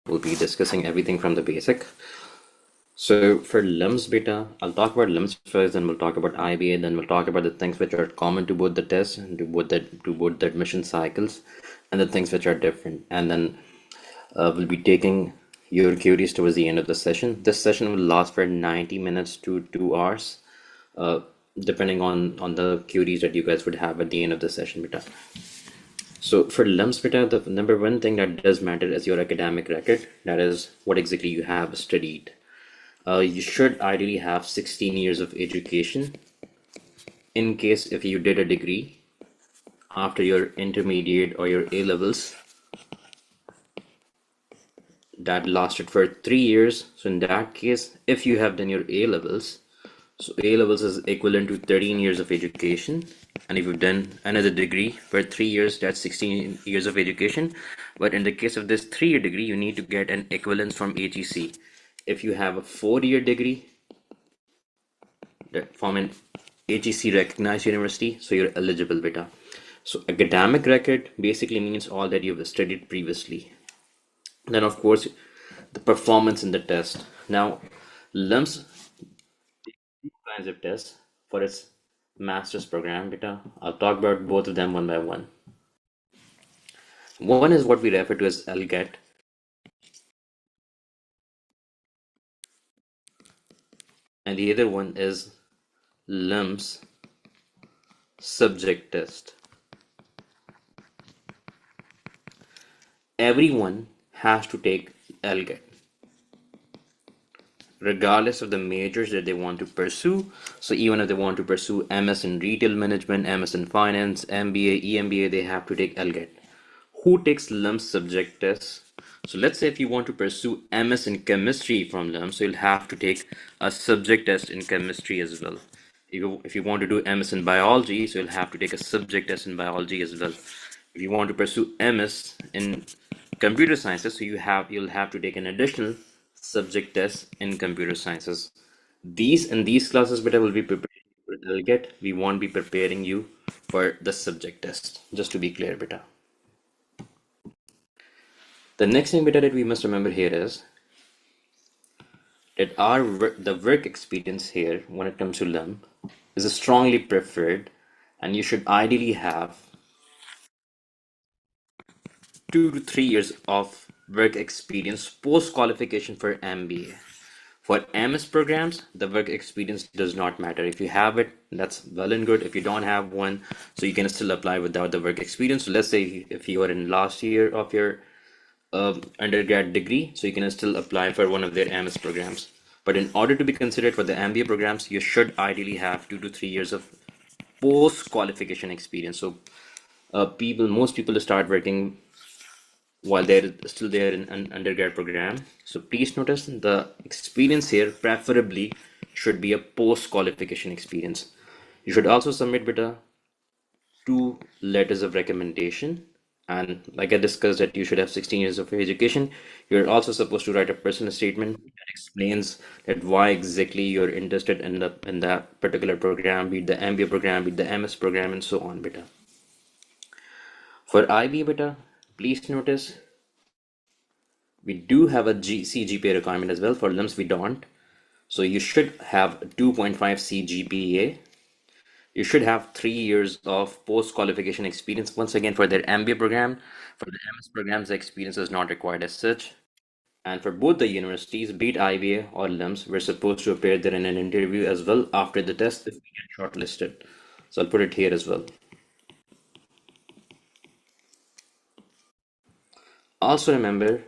We'll be discussing everything from the basic. So for LUMS beta, I'll talk about LUMS first, then we'll talk about IBA, then we'll talk about the things which are common to both the tests and to both the admission cycles, and the things which are different. And then we'll be taking your queries towards the end of the session. This session will last for 90 minutes to 2 hours, uh, depending on the queries that you guys would have at the end of the session beta. So for LUMS beta, the number one thing that does matter is your academic record. That is what exactly you have studied. You should ideally have 16 years of education. In case if you did a degree after your intermediate or your A levels that lasted for 3 years. So in that case, if you have done your A levels, so A levels is equivalent to 13 years of education. And if you've done another degree for 3 years, that's 16 years of education. But in the case of this 3-year degree, you need to get an equivalence from HEC. If you have a 4-year degree from an HEC recognized university, so you're eligible beta. So academic record basically means all that you've studied previously. Then of course the performance in the test. Now LUMS kinds of tests for its master's program beta. I'll talk about both of them one by one. One is what we refer to as LGAT, and the other one is LUMS subject test. Everyone has to take LGAT, regardless of the majors that they want to pursue. So even if they want to pursue MS in retail management, MS in finance, MBA, EMBA, they have to take LGAT. Who takes LUMS subject tests? So let's say if you want to pursue MS in chemistry from LUMS, so you'll have to take a subject test in chemistry as well. If you want to do MS in biology, so you'll have to take a subject test in biology as well. If you want to pursue MS in computer sciences, so you'll have to take an additional subject test in computer sciences. These classes beta will be preparing for LGAT. We won't be preparing you for the subject test, just to be clear beta. The next thing beta that we must remember here is that the work experience here when it comes to LUM is strongly preferred, and you should ideally have 2 to 3 years of work experience post qualification for MBA. For MS programs, the work experience does not matter. If you have it, that's well and good. If you don't have one, so you can still apply without the work experience. So let's say if you are in last year of your undergrad degree, so you can still apply for one of their MS programs. But in order to be considered for the MBA programs, you should ideally have 2 to 3 years of post qualification experience. So most people start working while they're still there in an undergrad program. So please notice the experience here preferably should be a post qualification experience. You should also submit with a 2 letters of recommendation, and like I discussed that you should have 16 years of education. You're also supposed to write a personal statement that explains that why exactly you're interested in that particular program, be it the MBA program, be it the MS program, and so on beta. For IB beta, please notice we do have a GPA requirement as well. For LUMS we don't. So you should have 2.5 GPA. You should have 3 years of post-qualification experience. Once again, for their MBA program, for the MS programs, the experience is not required as such. And for both the universities, be it IBA or LUMS, we're supposed to appear there in an interview as well after the test if we get shortlisted. So I'll put it here as well. Also remember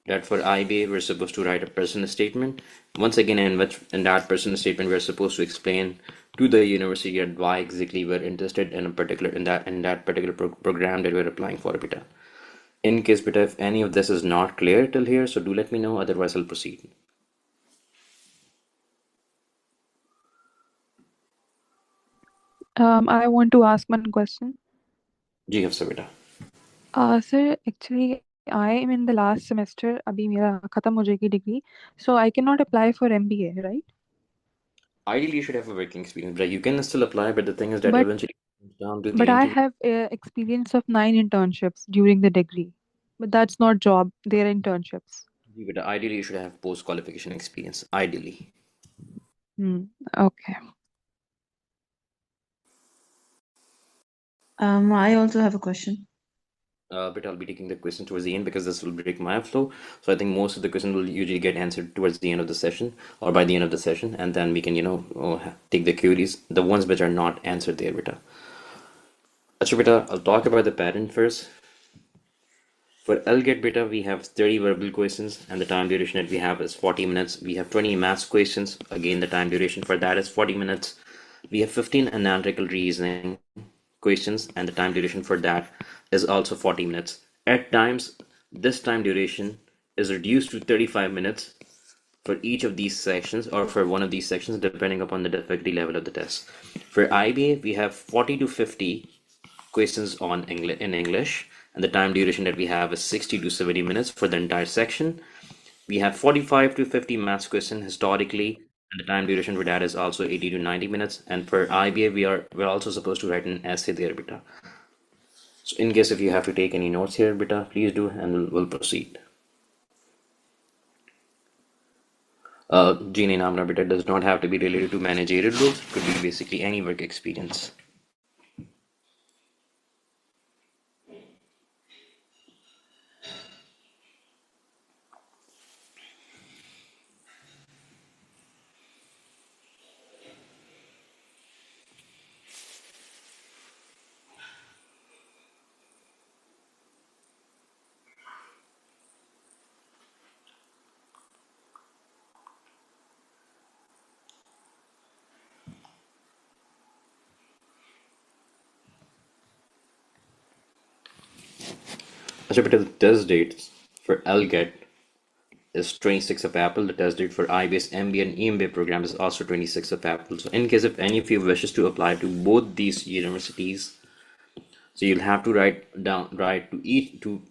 that for IBA, we're supposed to write a personal statement. Once again, in that personal statement, we're supposed to explain to the university why exactly we're interested in a particular in that particular program that we're applying for beta. In case beta, if any of this is not clear till here, so do let me know. Otherwise, I'll proceed. I want to ask one question. Ji have sir beta. Sir, actually, I am in the last semester. अभी मेरा खत्म हो जाएगी degree, so I cannot apply for MBA, right? Ideally, you should have a working experience, but you can still apply. But the thing is that But eventually it comes down to the but I interview. have experience of 9 internships during the degree, but that's not job. They're internships. But ideally, you should have post-qualification experience. Ideally. Okay. I also have a question. But I'll be taking the question towards the end because this will break my flow. So I think most of the questions will usually get answered towards the end of the session or by the end of the session, and then we can, take the queries, the ones which are not answered there, beta. Acha, beta, I'll talk about the pattern first. For LGET beta, we have 30 verbal questions, and the time duration that we have is 40 minutes. We have 20 maths questions. Again, the time duration for that is 40 minutes. We have 15 analytical reasoning questions, and the time duration for that is also 40 minutes. At times, this time duration is reduced to 35 minutes for each of these sections or for one of these sections, depending upon the difficulty level of the test. For IBA, we have 40 to 50 questions on in English, and the time duration that we have is 60 to 70 minutes for the entire section. We have 45 to 50 maths question historically, and the time duration for that is also 80 to 90 minutes. And for IBA, we're also supposed to write an essay there, beta. So in case if you have to take any notes here, beta, please do, and we'll proceed. Gene Namna beta does not have to be related to managerial roles, could be basically any work experience. So beta, the test dates for LGET is 26th of April. The test date for IBS MBA and EMBA program is also 26th of April. So in case if any of you wishes to apply to both these universities, so you'll have to write to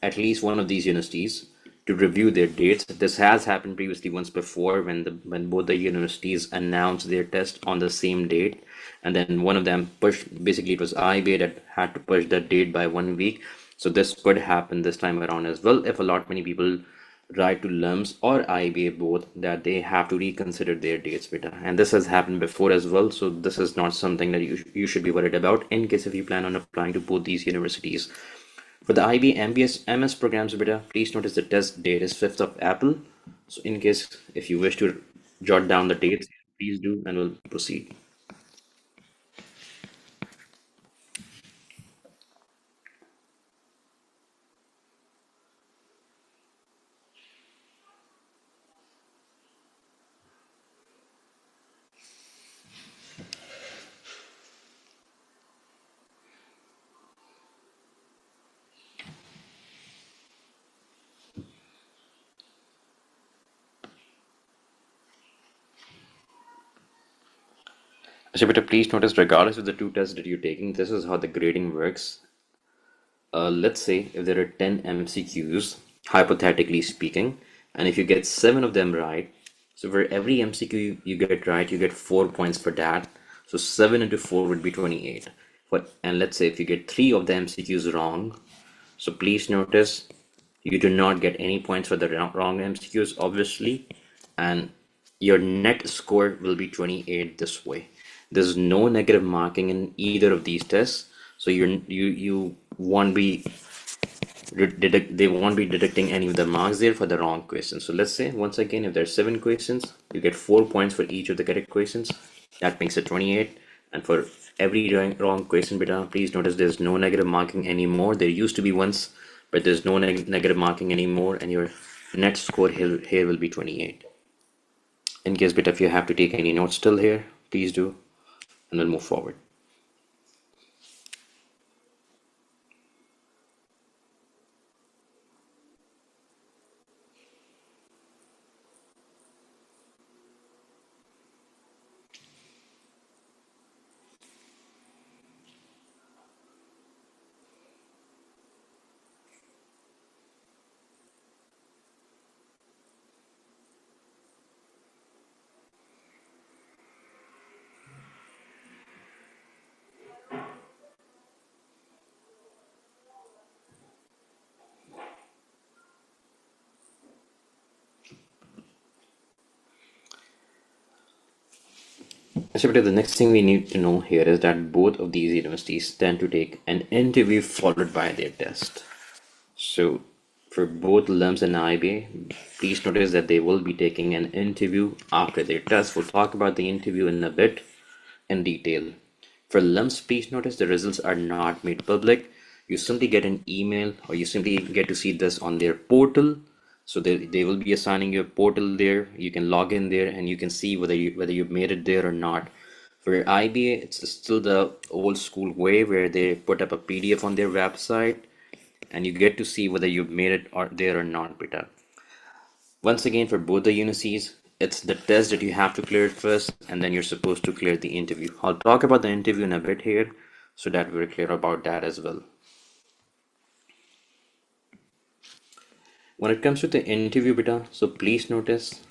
at least one of these universities to review their dates. This has happened previously once before when both the universities announced their test on the same date, and then one of them pushed. Basically, it was IBA that had to push that date by 1 week. So this could happen this time around as well if a lot many people write to LUMS or IBA both that they have to reconsider their dates, beta. And this has happened before as well, so this is not something that you should be worried about in case if you plan on applying to both these universities. For the IB, MBS, MS programs, beta, please notice the test date is 5th of April. So in case if you wish to jot down the dates, please do, and we'll proceed. So beta, please notice regardless of the two tests that you're taking, this is how the grading works. Let's say if there are 10 MCQs, hypothetically speaking, and if you get 7 of them right, so for every MCQ you get right, you get 4 points for that. So 7 into 4 would be 28. And let's say if you get 3 of the MCQs wrong, so please notice you do not get any points for the wrong MCQs, obviously, and your net score will be 28 this way. There's no negative marking in either of these tests, so you won't be they won't be deducting any of the marks there for the wrong questions. So let's say once again, if there's 7 questions, you get 4 points for each of the correct questions. That makes it 28. And for every wrong question, beta, please notice there's no negative marking anymore. There used to be once, but there's no negative marking anymore, and your net score here will be 28. In case, beta, if you have to take any notes still here, please do, and we'll move forward. So, but the next thing we need to know here is that both of these universities tend to take an interview followed by their test. So, for both LUMS and IBA, please notice that they will be taking an interview after their test. We'll talk about the interview in a bit in detail. For LUMS, please notice the results are not made public. You simply get an email or you simply get to see this on their portal. So they will be assigning you a portal there. You can log in there and you can see whether you've made it there or not. For IBA, it's still the old school way where they put up a PDF on their website and you get to see whether you've made it or there or not, beta. Once again, for both the unices, it's the test that you have to clear it first, and then you're supposed to clear the interview. I'll talk about the interview in a bit here, so that we're clear about that as well. When it comes to the interview, beta, so please notice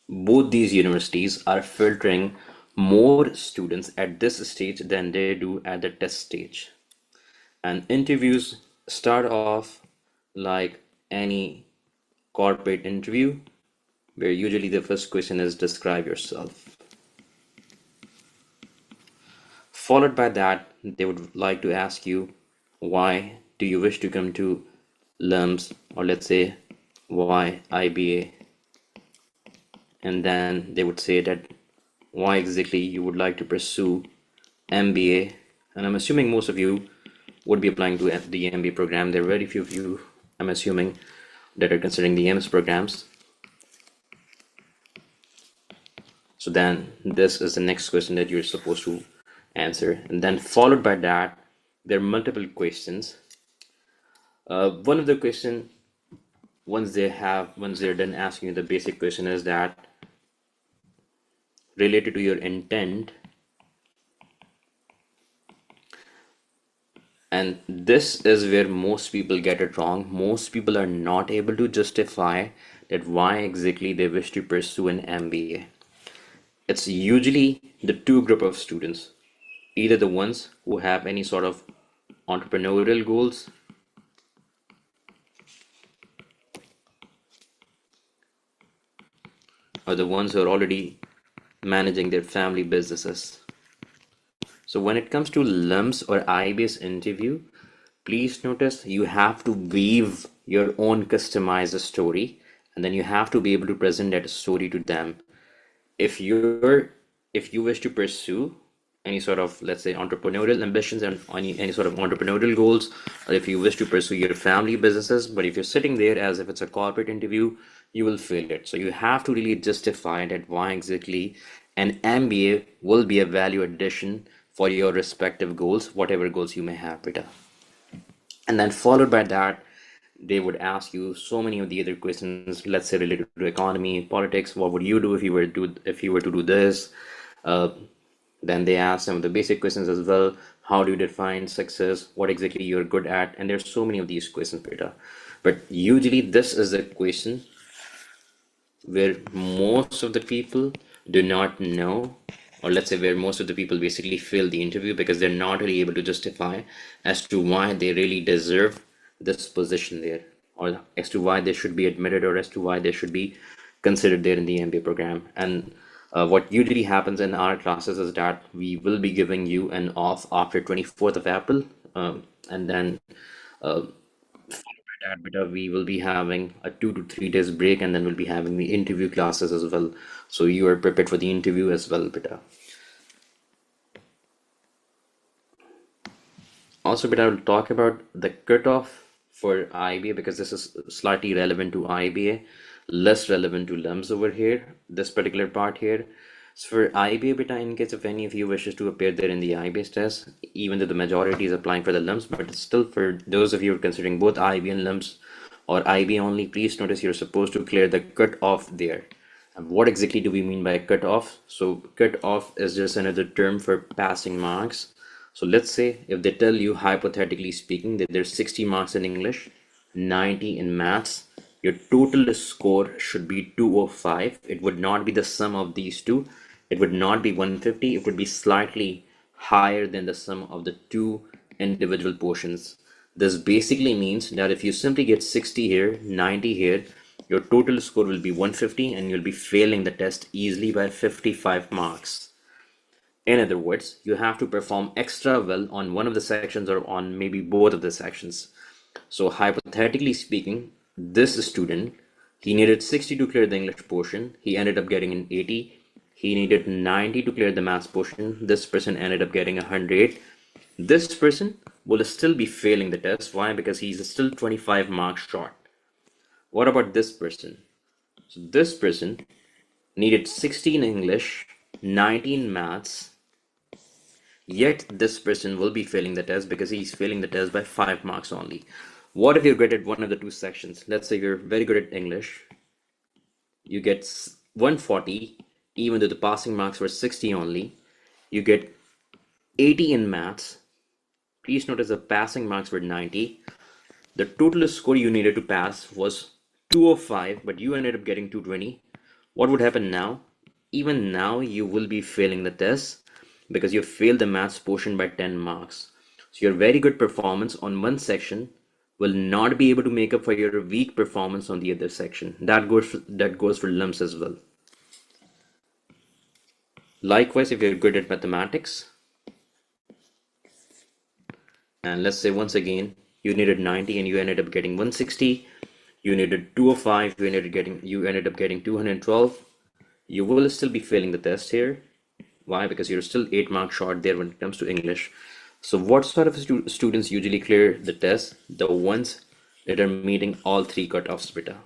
both these universities are filtering more students at this stage than they do at the test stage. And interviews start off like any corporate interview, where usually the first question is describe yourself. Followed by that, they would like to ask you, why do you wish to come to LUMS, or let's say why IBA, and then they would say that why exactly you would like to pursue MBA. And I'm assuming most of you would be applying to the MBA program. There are very few of you, I'm assuming, that are considering the MS programs. So then this is the next question that you're supposed to answer. And then followed by that, there are multiple questions. One of the question, once they're done asking you the basic question, is that related to your intent. And this is where most people get it wrong. Most people are not able to justify that why exactly they wish to pursue an MBA. It's usually the two group of students, either the ones who have any sort of entrepreneurial goals, or the ones who are already managing their family businesses. So when it comes to LUMS or IBS interview, please notice you have to weave your own customized story, and then you have to be able to present that story to them. If you're if you wish to pursue any sort of, let's say, entrepreneurial ambitions and any sort of entrepreneurial goals, or if you wish to pursue your family businesses, but if you're sitting there as if it's a corporate interview, you will fail it. So you have to really justify that why exactly an MBA will be a value addition for your respective goals, whatever goals you may have, Peter. And then followed by that, they would ask you so many of the other questions, let's say related to economy, politics. What would you do if you were to do this? uh, then they ask some of the basic questions as well. How do you define success? What exactly you're good at? And there's so many of these questions, Peter. But usually this is a question where most of the people do not know, or let's say where most of the people basically fail the interview because they're not really able to justify as to why they really deserve this position there, or as to why they should be admitted, or as to why they should be considered there in the MBA program. And what usually happens in our classes is that we will be giving you an off after 24th of April, and then that beta we will be having a 2 to 3 days break, and then we'll be having the interview classes as well, so you are prepared for the interview as well, beta. Also, beta, I will talk about the cutoff for IBA because this is slightly relevant to IBA, less relevant to LUMS over here, this particular part here. So for IBA, beta, in case if any of you wishes to appear there in the IBA test, even though the majority is applying for the LUMS, but still for those of you who are considering both IB and LUMS or IB only, please notice you're supposed to clear the cutoff there. And what exactly do we mean by cutoff? So cutoff is just another term for passing marks. So let's say if they tell you, hypothetically speaking, that there's 60 marks in English, 90 in maths, your total score should be 205. It would not be the sum of these two. It would not be 150. It would be slightly higher than the sum of the two individual portions. This basically means that if you simply get 60 here, 90 here, your total score will be 150 and you'll be failing the test easily by 55 marks. In other words, you have to perform extra well on one of the sections or on maybe both of the sections. So hypothetically speaking, this student, he needed 60 to clear the English portion. He ended up getting an 80. He needed 90 to clear the maths portion. This person ended up getting 108. This person will still be failing the test. Why? Because he's still 25 marks short. What about this person? So this person needed 60 in English, 19 in maths, yet this person will be failing the test because he's failing the test by 5 marks only. What if you're good at one of the two sections? Let's say you're very good at English. You get 140, even though the passing marks were 60 only. You get 80 in maths. Please notice the passing marks were 90. The total score you needed to pass was 205, but you ended up getting 220. What would happen now? Even now, you will be failing the test because you failed the maths portion by 10 marks. So your very good performance on one section will not be able to make up for your weak performance on the other section. That goes for LUMS as well. Likewise, if you're good at mathematics, and let's say once again you needed 90 and you ended up getting 160, you needed 205, you ended up getting 212, you will still be failing the test here. Why? Because you're still 8 marks short there when it comes to English. So what sort of students usually clear the test? The ones that are meeting all three cutoffs beta.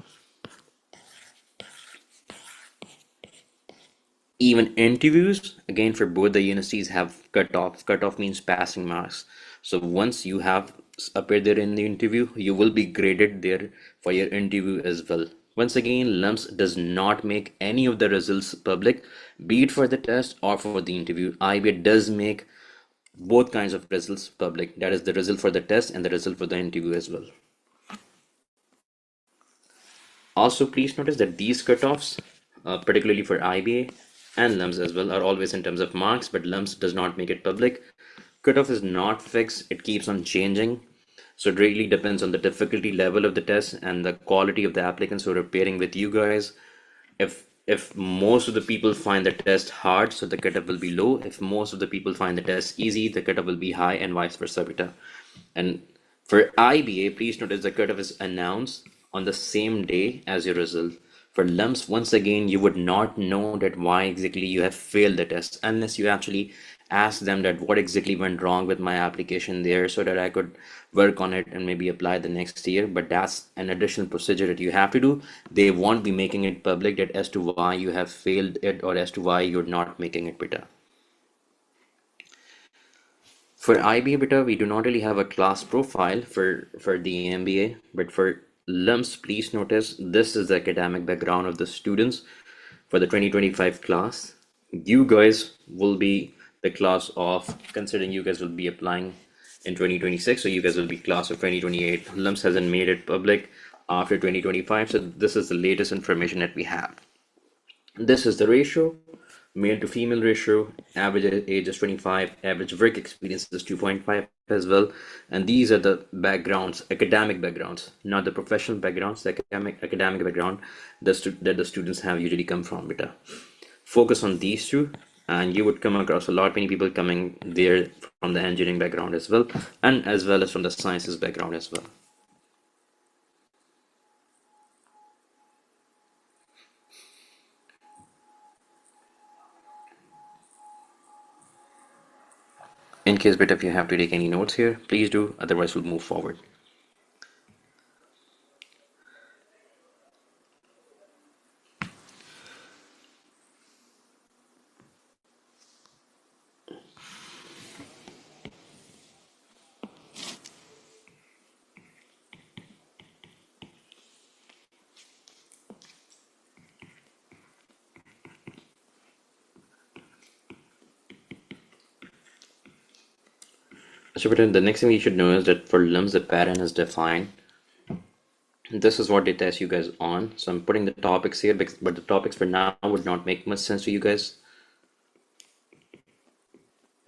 Even interviews, again, for both the universities have cutoff. Cutoff means passing marks. So once you have appeared there in the interview, you will be graded there for your interview as well. Once again, LUMS does not make any of the results public, be it for the test or for the interview. IBA does make both kinds of results public. That is the result for the test and the result for the interview as well. Also, please notice that these cutoffs, particularly for IBA and LUMS as well, are always in terms of marks, but LUMS does not make it public. Cutoff is not fixed, it keeps on changing. So it really depends on the difficulty level of the test and the quality of the applicants who are appearing with you guys. If most of the people find the test hard, so the cutoff will be low. If most of the people find the test easy, the cutoff will be high, and vice versa beta. And for IBA, please notice the cutoff is announced on the same day as your result. For LUMS, once again, you would not know that why exactly you have failed the test unless you actually ask them that what exactly went wrong with my application there so that I could work on it and maybe apply the next year. But that's an additional procedure that you have to do. They won't be making it public that as to why you have failed it or as to why you're not making it beta. For IBA beta, we do not really have a class profile for the MBA, but for LUMS, please notice this is the academic background of the students for the 2025 class. You guys will be the class of, considering you guys will be applying in 2026, so you guys will be class of 2028. LUMS hasn't made it public after 2025, so this is the latest information that we have. This is the ratio, male to female ratio, average age is 25, average work experience is 2.5 as well. And these are the backgrounds, academic backgrounds, not the professional backgrounds, the academic background that the students have usually come from beta. Focus on these two, and you would come across a lot many people coming there from the engineering background as well, and as well as from the sciences background as well. In case bit if you have to take any notes here, please do, otherwise we'll move forward. So the next thing you should know is that for LUMS, the pattern is defined. This is what they test you guys on. So I'm putting the topics here, but the topics for now would not make much sense to you guys.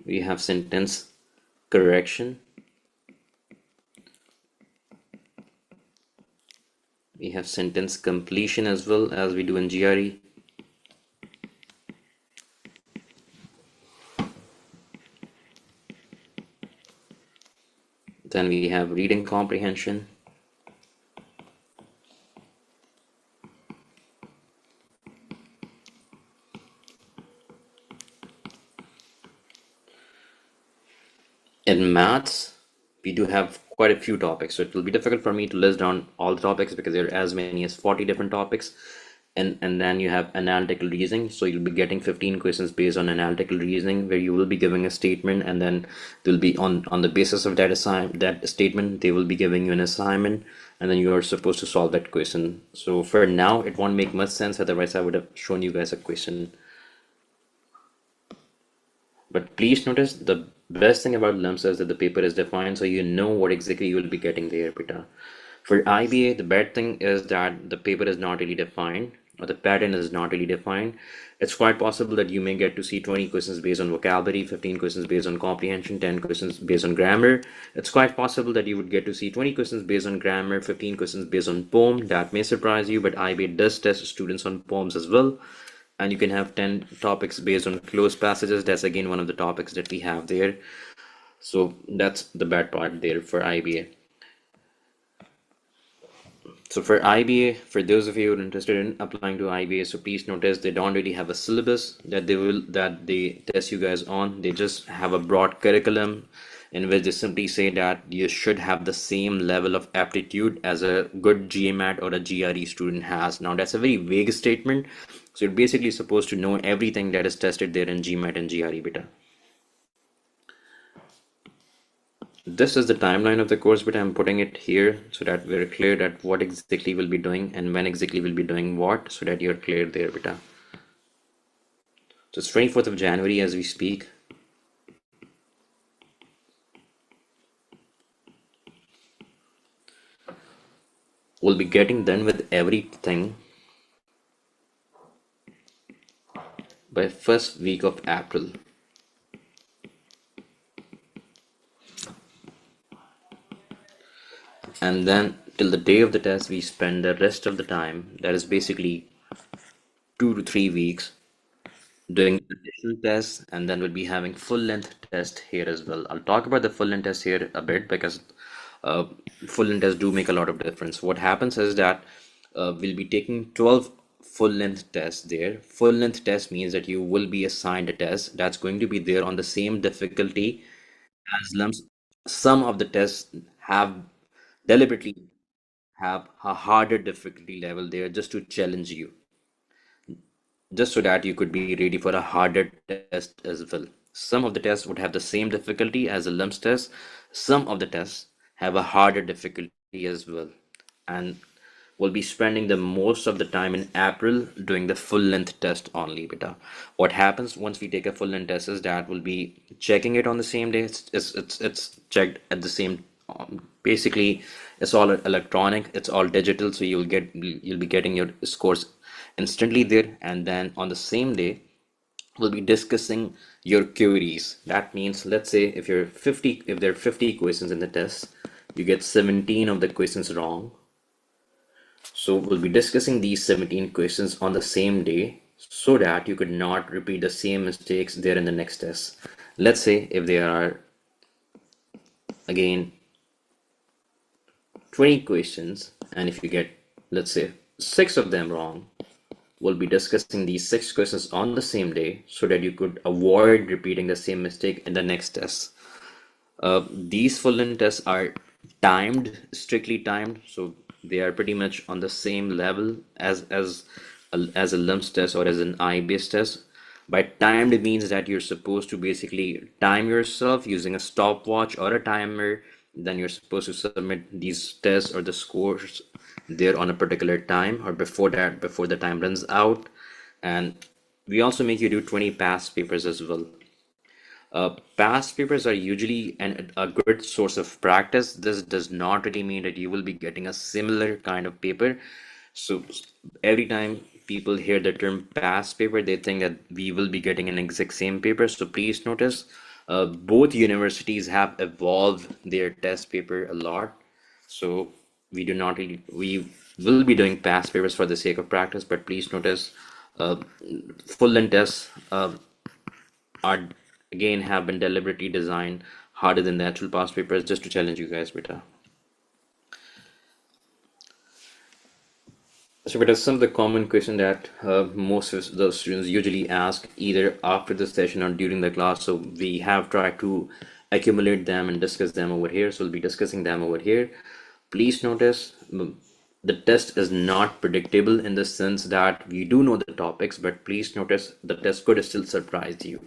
We have sentence correction. We have sentence completion as well as we do in GRE. Then we have reading comprehension. In maths, we do have quite a few topics, so it will be difficult for me to list down all the topics because there are as many as 40 different topics. And then you have analytical reasoning, so you'll be getting 15 questions based on analytical reasoning, where you will be giving a statement, and then they'll be on the basis of that statement, they will be giving you an assignment, and then you are supposed to solve that question. So for now, it won't make much sense, otherwise I would have shown you guys a question. But please notice the best thing about LUMS is that the paper is defined, so you know what exactly you will be getting there, beta. For IBA, the bad thing is that the paper is not really defined, or the pattern is not really defined. It's quite possible that you may get to see 20 questions based on vocabulary, 15 questions based on comprehension, 10 questions based on grammar. It's quite possible that you would get to see 20 questions based on grammar, 15 questions based on poem. That may surprise you, but IBA does test students on poems as well. And you can have 10 topics based on closed passages. That's again one of the topics that we have there. So that's the bad part there for IBA. So for IBA, for those of you who are interested in applying to IBA, so please notice they don't really have a syllabus that they test you guys on. They just have a broad curriculum in which they simply say that you should have the same level of aptitude as a good GMAT or a GRE student has. Now that's a very vague statement. So you're basically supposed to know everything that is tested there in GMAT and GRE beta. This is the timeline of the course, but I'm putting it here so that we're clear that what exactly we'll be doing and when exactly we'll be doing what, so that you're clear there, beta. So it's 24th of January as we speak. We'll be getting done with everything by first week of April. And then till the day of the test, we spend the rest of the time, that is basically 2 to 3 weeks, doing additional tests, and then we'll be having full length test here as well. I'll talk about the full length test here a bit because uh, full length tests do make a lot of difference. What happens is that we'll be taking 12 full length tests there. Full length test means that you will be assigned a test that's going to be there on the same difficulty as LUMS. Some of the tests have deliberately have a harder difficulty level there just to challenge you, just so that you could be ready for a harder test as well. Some of the tests would have the same difficulty as a LUMS test. Some of the tests have a harder difficulty as well. And we'll be spending the most of the time in April doing the full length test only, beta. What happens once we take a full length test is that we'll be checking it on the same day. It's checked at the same basically it's all electronic, it's all digital, so you'll be getting your scores instantly there, and then on the same day we'll be discussing your queries. That means, let's say if there are 50 questions in the test, you get 17 of the questions wrong. So we'll be discussing these 17 questions on the same day so that you could not repeat the same mistakes there in the next test. Let's say if there are again 20 questions, and if you get, let's say, 6 of them wrong, we'll be discussing these 6 questions on the same day so that you could avoid repeating the same mistake in the next test. These full length tests are timed, strictly timed, so they are pretty much on the same level as a LUMS test or as an IBA test. By timed, it means that you're supposed to basically time yourself using a stopwatch or a timer. Then you're supposed to submit these tests or the scores there on a particular time or before that, before the time runs out. And we also make you do 20 past papers as well. Past papers are usually a good source of practice. This does not really mean that you will be getting a similar kind of paper. So every time people hear the term past paper, they think that we will be getting an exact same paper. So please notice, both universities have evolved their test paper a lot. So we do not really, we will be doing past papers for the sake of practice, but please notice uh, full length tests are again have been deliberately designed harder than the actual past papers just to challenge you guys better. So, but some of the common question that most of the students usually ask either after the session or during the class. So we have tried to accumulate them and discuss them over here. So we'll be discussing them over here. Please notice the test is not predictable in the sense that we do know the topics, but please notice the test could still surprise you.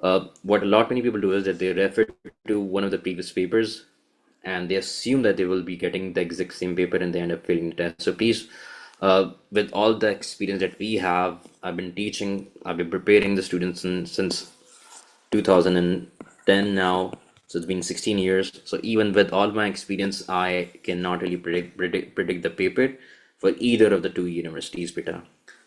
What a lot many people do is that they refer to one of the previous papers and they assume that they will be getting the exact same paper and they end up failing the test. So please, with all the experience that we have, I've been preparing the students since 2010 now. So it's been 16 years. So even with all my experience, I cannot really predict the paper for either of the two universities, Beta.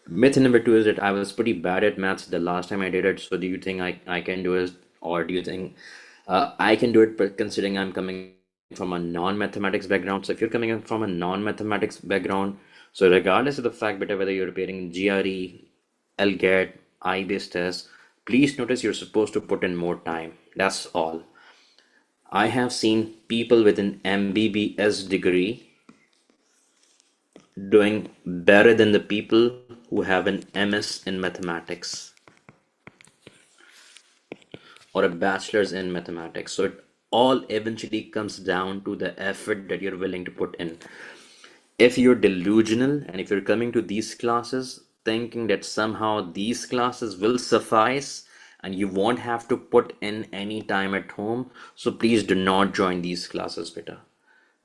Myth number two is that I was pretty bad at maths the last time I did it. So do you think I can do it, or do you think I can do it? But considering I'm coming from a non-mathematics background, so if you're coming from a non-mathematics background, so regardless of the fact, better whether you're preparing GRE, LGAT, I-based tests, please notice you're supposed to put in more time. That's all. I have seen people with an MBBS degree doing better than the people who have an MS in mathematics or a bachelor's in mathematics. So it all eventually comes down to the effort that you're willing to put in. If you're delusional and if you're coming to these classes thinking that somehow these classes will suffice and you won't have to put in any time at home, so please do not join these classes, beta,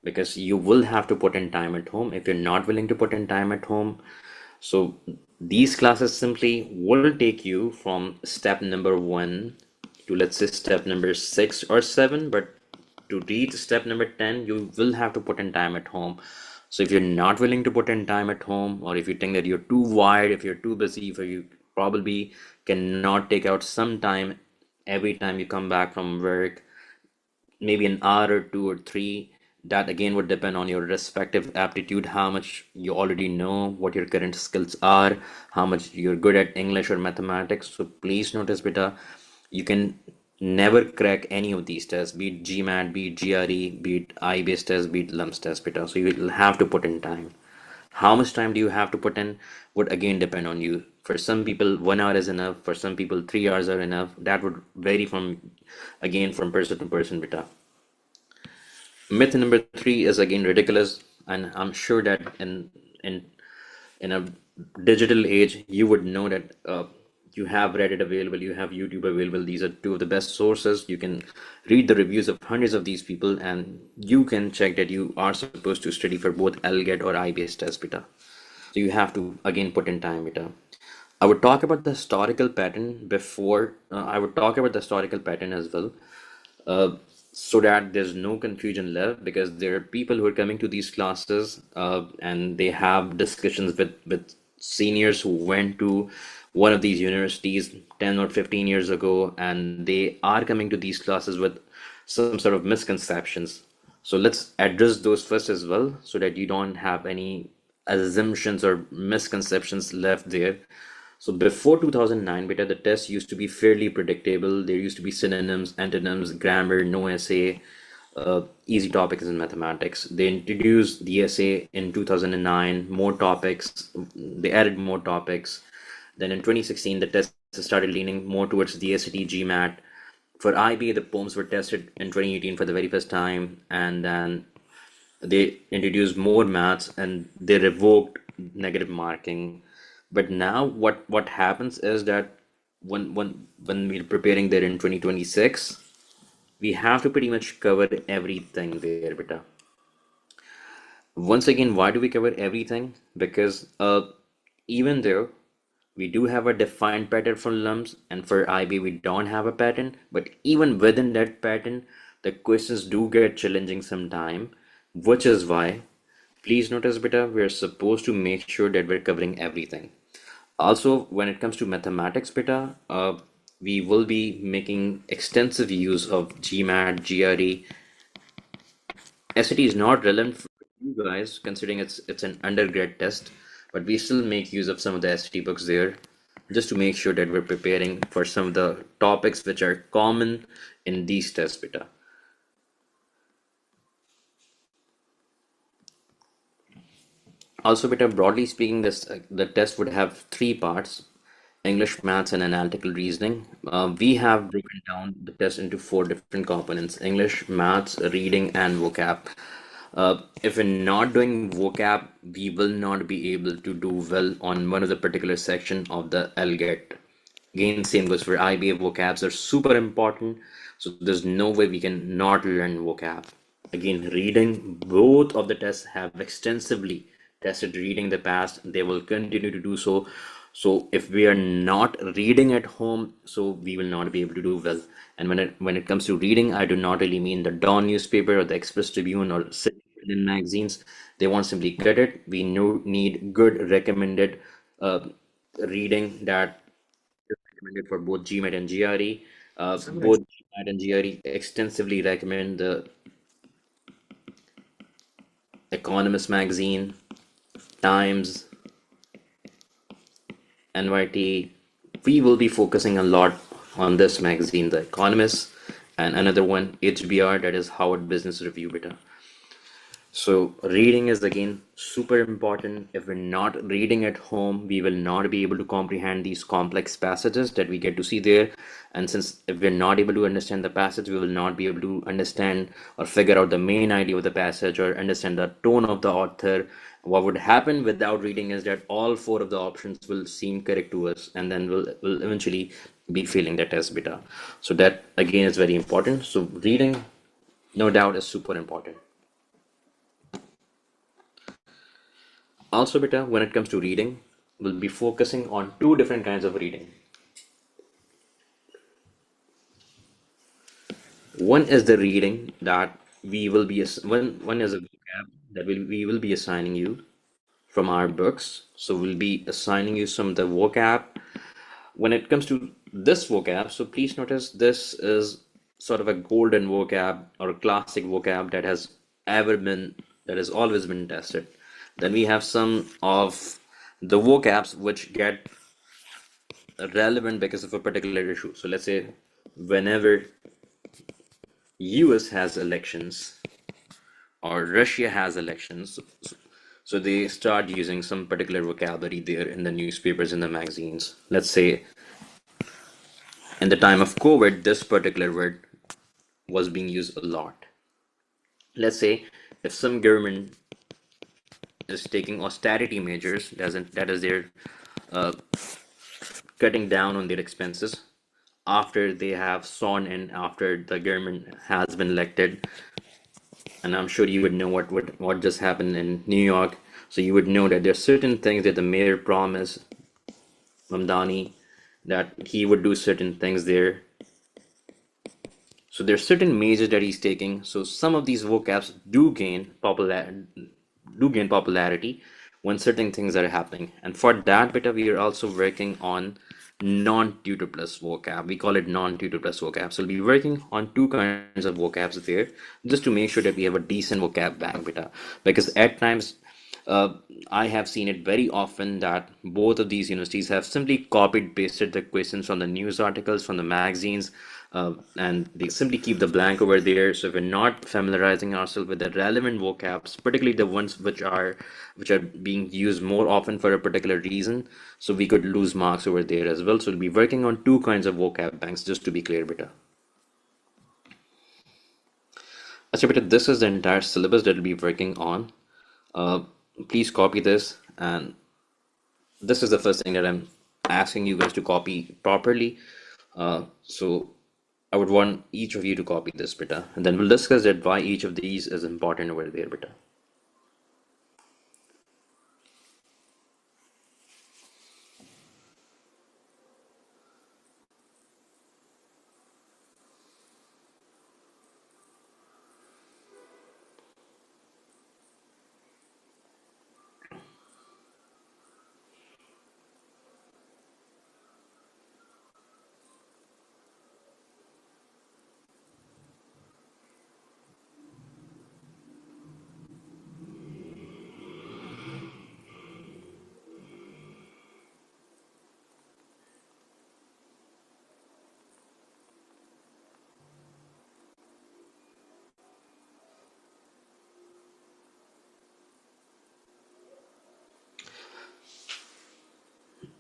because you will have to put in time at home. If you're not willing to put in time at home, so these classes simply will take you from step number one to, let's say, step number six or seven, but to reach step number 10, you will have to put in time at home. So if you're not willing to put in time at home, or if you think that you're too wired, if you're too busy, if you probably cannot take out some time every time you come back from work, maybe an hour or two or three. That again would depend on your respective aptitude, how much you already know, what your current skills are, how much you're good at English or mathematics. So please notice, beta, you can never crack any of these tests, be it GMAT, be it GRE, be it I-based test, be it LUMS test, beta. So you will have to put in time. How much time do you have to put in would again depend on you. For some people, 1 hour is enough. For some people, 3 hours are enough. That would vary from, again, from person to person, beta. Myth number three is again ridiculous, and I'm sure that in a digital age, you would know that you have Reddit available, you have YouTube available. These are two of the best sources. You can read the reviews of hundreds of these people, and you can check that you are supposed to study for both LGAT or IBS test, beta. So you have to again put in time, beta. I would talk about the historical pattern before. I would talk about the historical pattern as well, uh, so that there's no confusion left, because there are people who are coming to these classes and they have discussions with seniors who went to one of these universities 10 or 15 years ago, and they are coming to these classes with some sort of misconceptions. So let's address those first as well, so that you don't have any assumptions or misconceptions left there. So before 2009, beta, the test used to be fairly predictable. There used to be synonyms, antonyms, grammar, no essay, easy topics in mathematics. They introduced the essay in 2009, more topics. They added more topics. Then in 2016, the test started leaning more towards the SAT, GMAT. For IBA, the poems were tested in 2018 for the very first time, and then they introduced more maths and they revoked negative marking. But now what happens is that when we're preparing there in 2026, we have to pretty much cover everything there, beta. Once again, why do we cover everything? Because even though we do have a defined pattern for LUMS, and for IB we don't have a pattern, but even within that pattern, the questions do get challenging sometime, which is why, please notice, beta, we're supposed to make sure that we're covering everything. Also, when it comes to mathematics, beta, we will be making extensive use of GMAT, GRE. SAT is not relevant. you guys, considering it's an undergrad test, but we still make use of some of the ST books there, just to make sure that we're preparing for some of the topics which are common in these tests, beta. Also, beta, broadly speaking, this the test would have three parts: English, maths, and analytical reasoning. We have broken down the test into four different components: English, maths, reading, and vocab. If we're not doing vocab, we will not be able to do well on one of the particular section of the LGET. Again, same goes for IBA. Vocabs are super important, so there's no way we can not learn vocab. Again, reading, both of the tests have extensively tested reading in the past. They will continue to do so. So if we are not reading at home, so we will not be able to do well. And when it comes to reading, I do not really mean the Dawn newspaper or the Express Tribune or in magazines. They won't simply get it. We need good recommended reading that is recommended for both GMAT and GRE. Both GMAT and GRE extensively recommend the Economist magazine, Times, NYT. We will be focusing a lot on this magazine, The Economist, and another one, HBR, that is Harvard Business Review beta. So reading is again super important. If we're not reading at home, we will not be able to comprehend these complex passages that we get to see there. And since if we're not able to understand the passage, we will not be able to understand or figure out the main idea of the passage or understand the tone of the author. What would happen without reading is that all four of the options will seem correct to us, and then we'll eventually be failing the test beta. So that again is very important. So reading, no doubt, is super important. Also, beta, when it comes to reading, we'll be focusing on two different kinds of reading. One is the reading that we will be one is a vocab that we will be assigning you from our books. So we'll be assigning you some of the vocab. When it comes to this vocab, so please notice this is sort of a golden vocab or a classic vocab that has always been tested. Then we have some of the vocabs which get relevant because of a particular issue. So let's say whenever US has elections or Russia has elections, so they start using some particular vocabulary there in the newspapers and the magazines. Let's say in the time of COVID, this particular word was being used a lot. Let's say if some government is taking austerity measures, doesn't that is their cutting down on their expenses after they have sworn in, after the government has been elected, and I'm sure you would know what just happened in New York. So you would know that there are certain things that the mayor promised Mamdani, that he would do certain things there. So there are certain measures that he's taking. So some of these vocabs do gain popularity when certain things are happening. And for that beta, we are also working on non-tutor plus vocab. We call it non-tutor plus vocab. So we'll be working on two kinds of vocabs there, just to make sure that we have a decent vocab bank beta. Because at times uh, I have seen it very often that both of these universities have simply copied pasted the questions from the news articles from the magazines, and they simply keep the blank over there. So if we're not familiarizing ourselves with the relevant vocabs, particularly the ones which are being used more often for a particular reason, so we could lose marks over there as well. So we'll be working on two kinds of vocab banks, just to be clear, beta. Achha, beta, this is the entire syllabus that we'll be working on. Uh, Please copy this, and this is the first thing that I'm asking you guys to copy properly. So I would want each of you to copy this beta, and then we'll discuss that why each of these is important over there beta.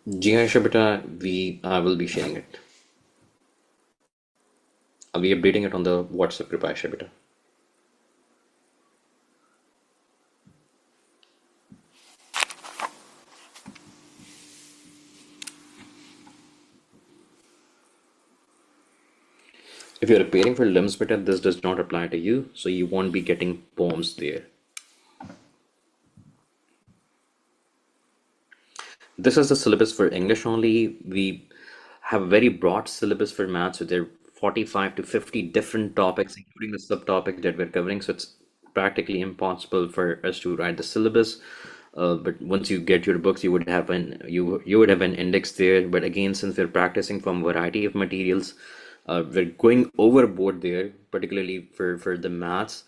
जी हाँ ऋषभ बेटा, we I will be sharing it. I'll be updating it on the WhatsApp group, Aisha beta. If you're preparing for LUMS beta, this does not apply to you, so you won't be getting poems there. This is the syllabus for English only. We have a very broad syllabus for maths, so there are 45 to 50 different topics, including the subtopic that we're covering. So it's practically impossible for us to write the syllabus. But once you get your books, you would have an index there. But again, since we're practicing from variety of materials, we're going overboard there, particularly for the maths.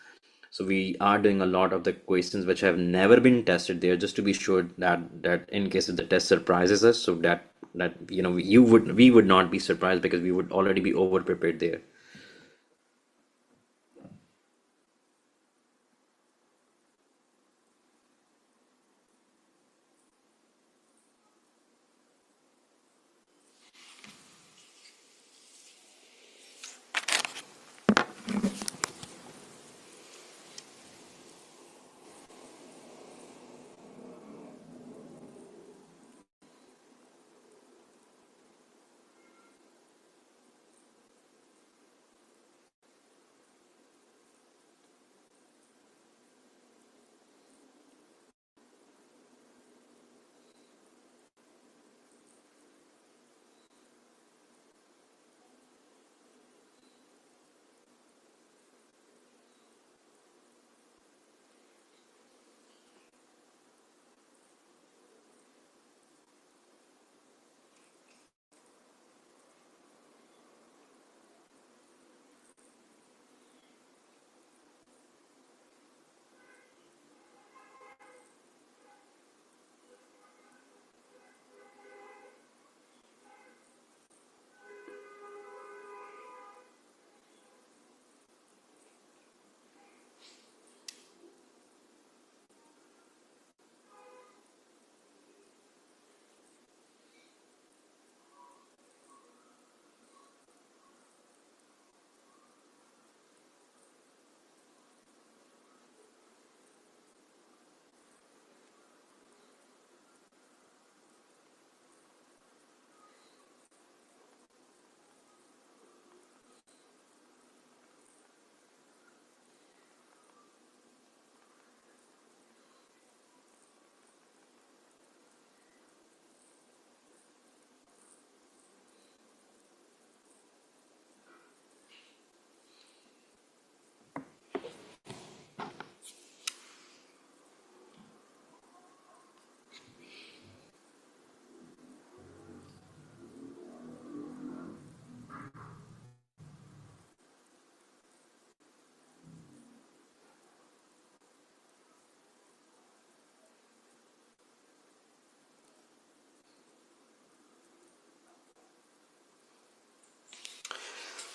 So we are doing a lot of the questions which have never been tested there, just to be sure that in case if the test surprises us, so that we would not be surprised because we would already be over prepared there.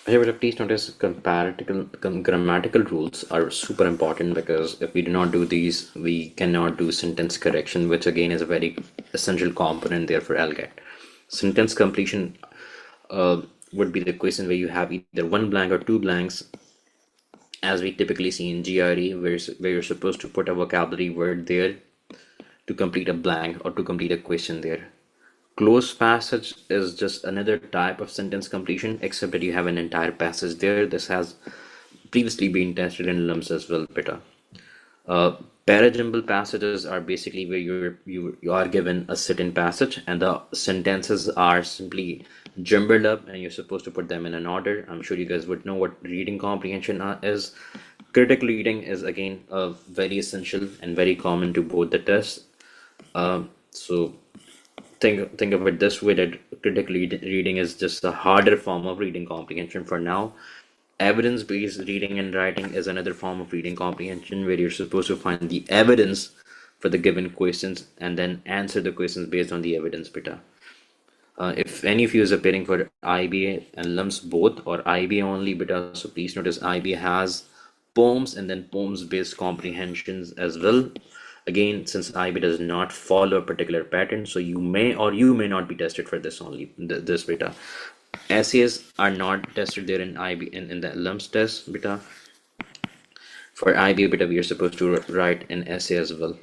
Here, but please notice grammatical rules are super important, because if we do not do these, we cannot do sentence correction, which again is a very essential component there for LGAT. Sentence completion would be the question where you have either one blank or two blanks, as we typically see in GRE, where you're supposed to put a vocabulary word there to complete a blank or to complete a question there. Closed passage is just another type of sentence completion, except that you have an entire passage there. This has previously been tested in LUMS as well, Peter. Uh, Parajumble passages are basically where you are given a certain passage and the sentences are simply jumbled up and you're supposed to put them in an order. I'm sure you guys would know what reading comprehension is. Critical reading is again very essential and very common to both the tests. So think of it this way, that critical reading is just a harder form of reading comprehension for now. Evidence-based reading and writing is another form of reading comprehension, where you're supposed to find the evidence for the given questions and then answer the questions based on the evidence beta. If any of you is appearing for IBA and LUMS both, or IBA only beta, so please notice IBA has poems and then poems based comprehensions as well. Again, since IB does not follow a particular pattern, so you may not be tested for this only, this beta. Essays are not tested there in IB in the LUMS test beta. For IB beta, we are supposed to write an essay as well.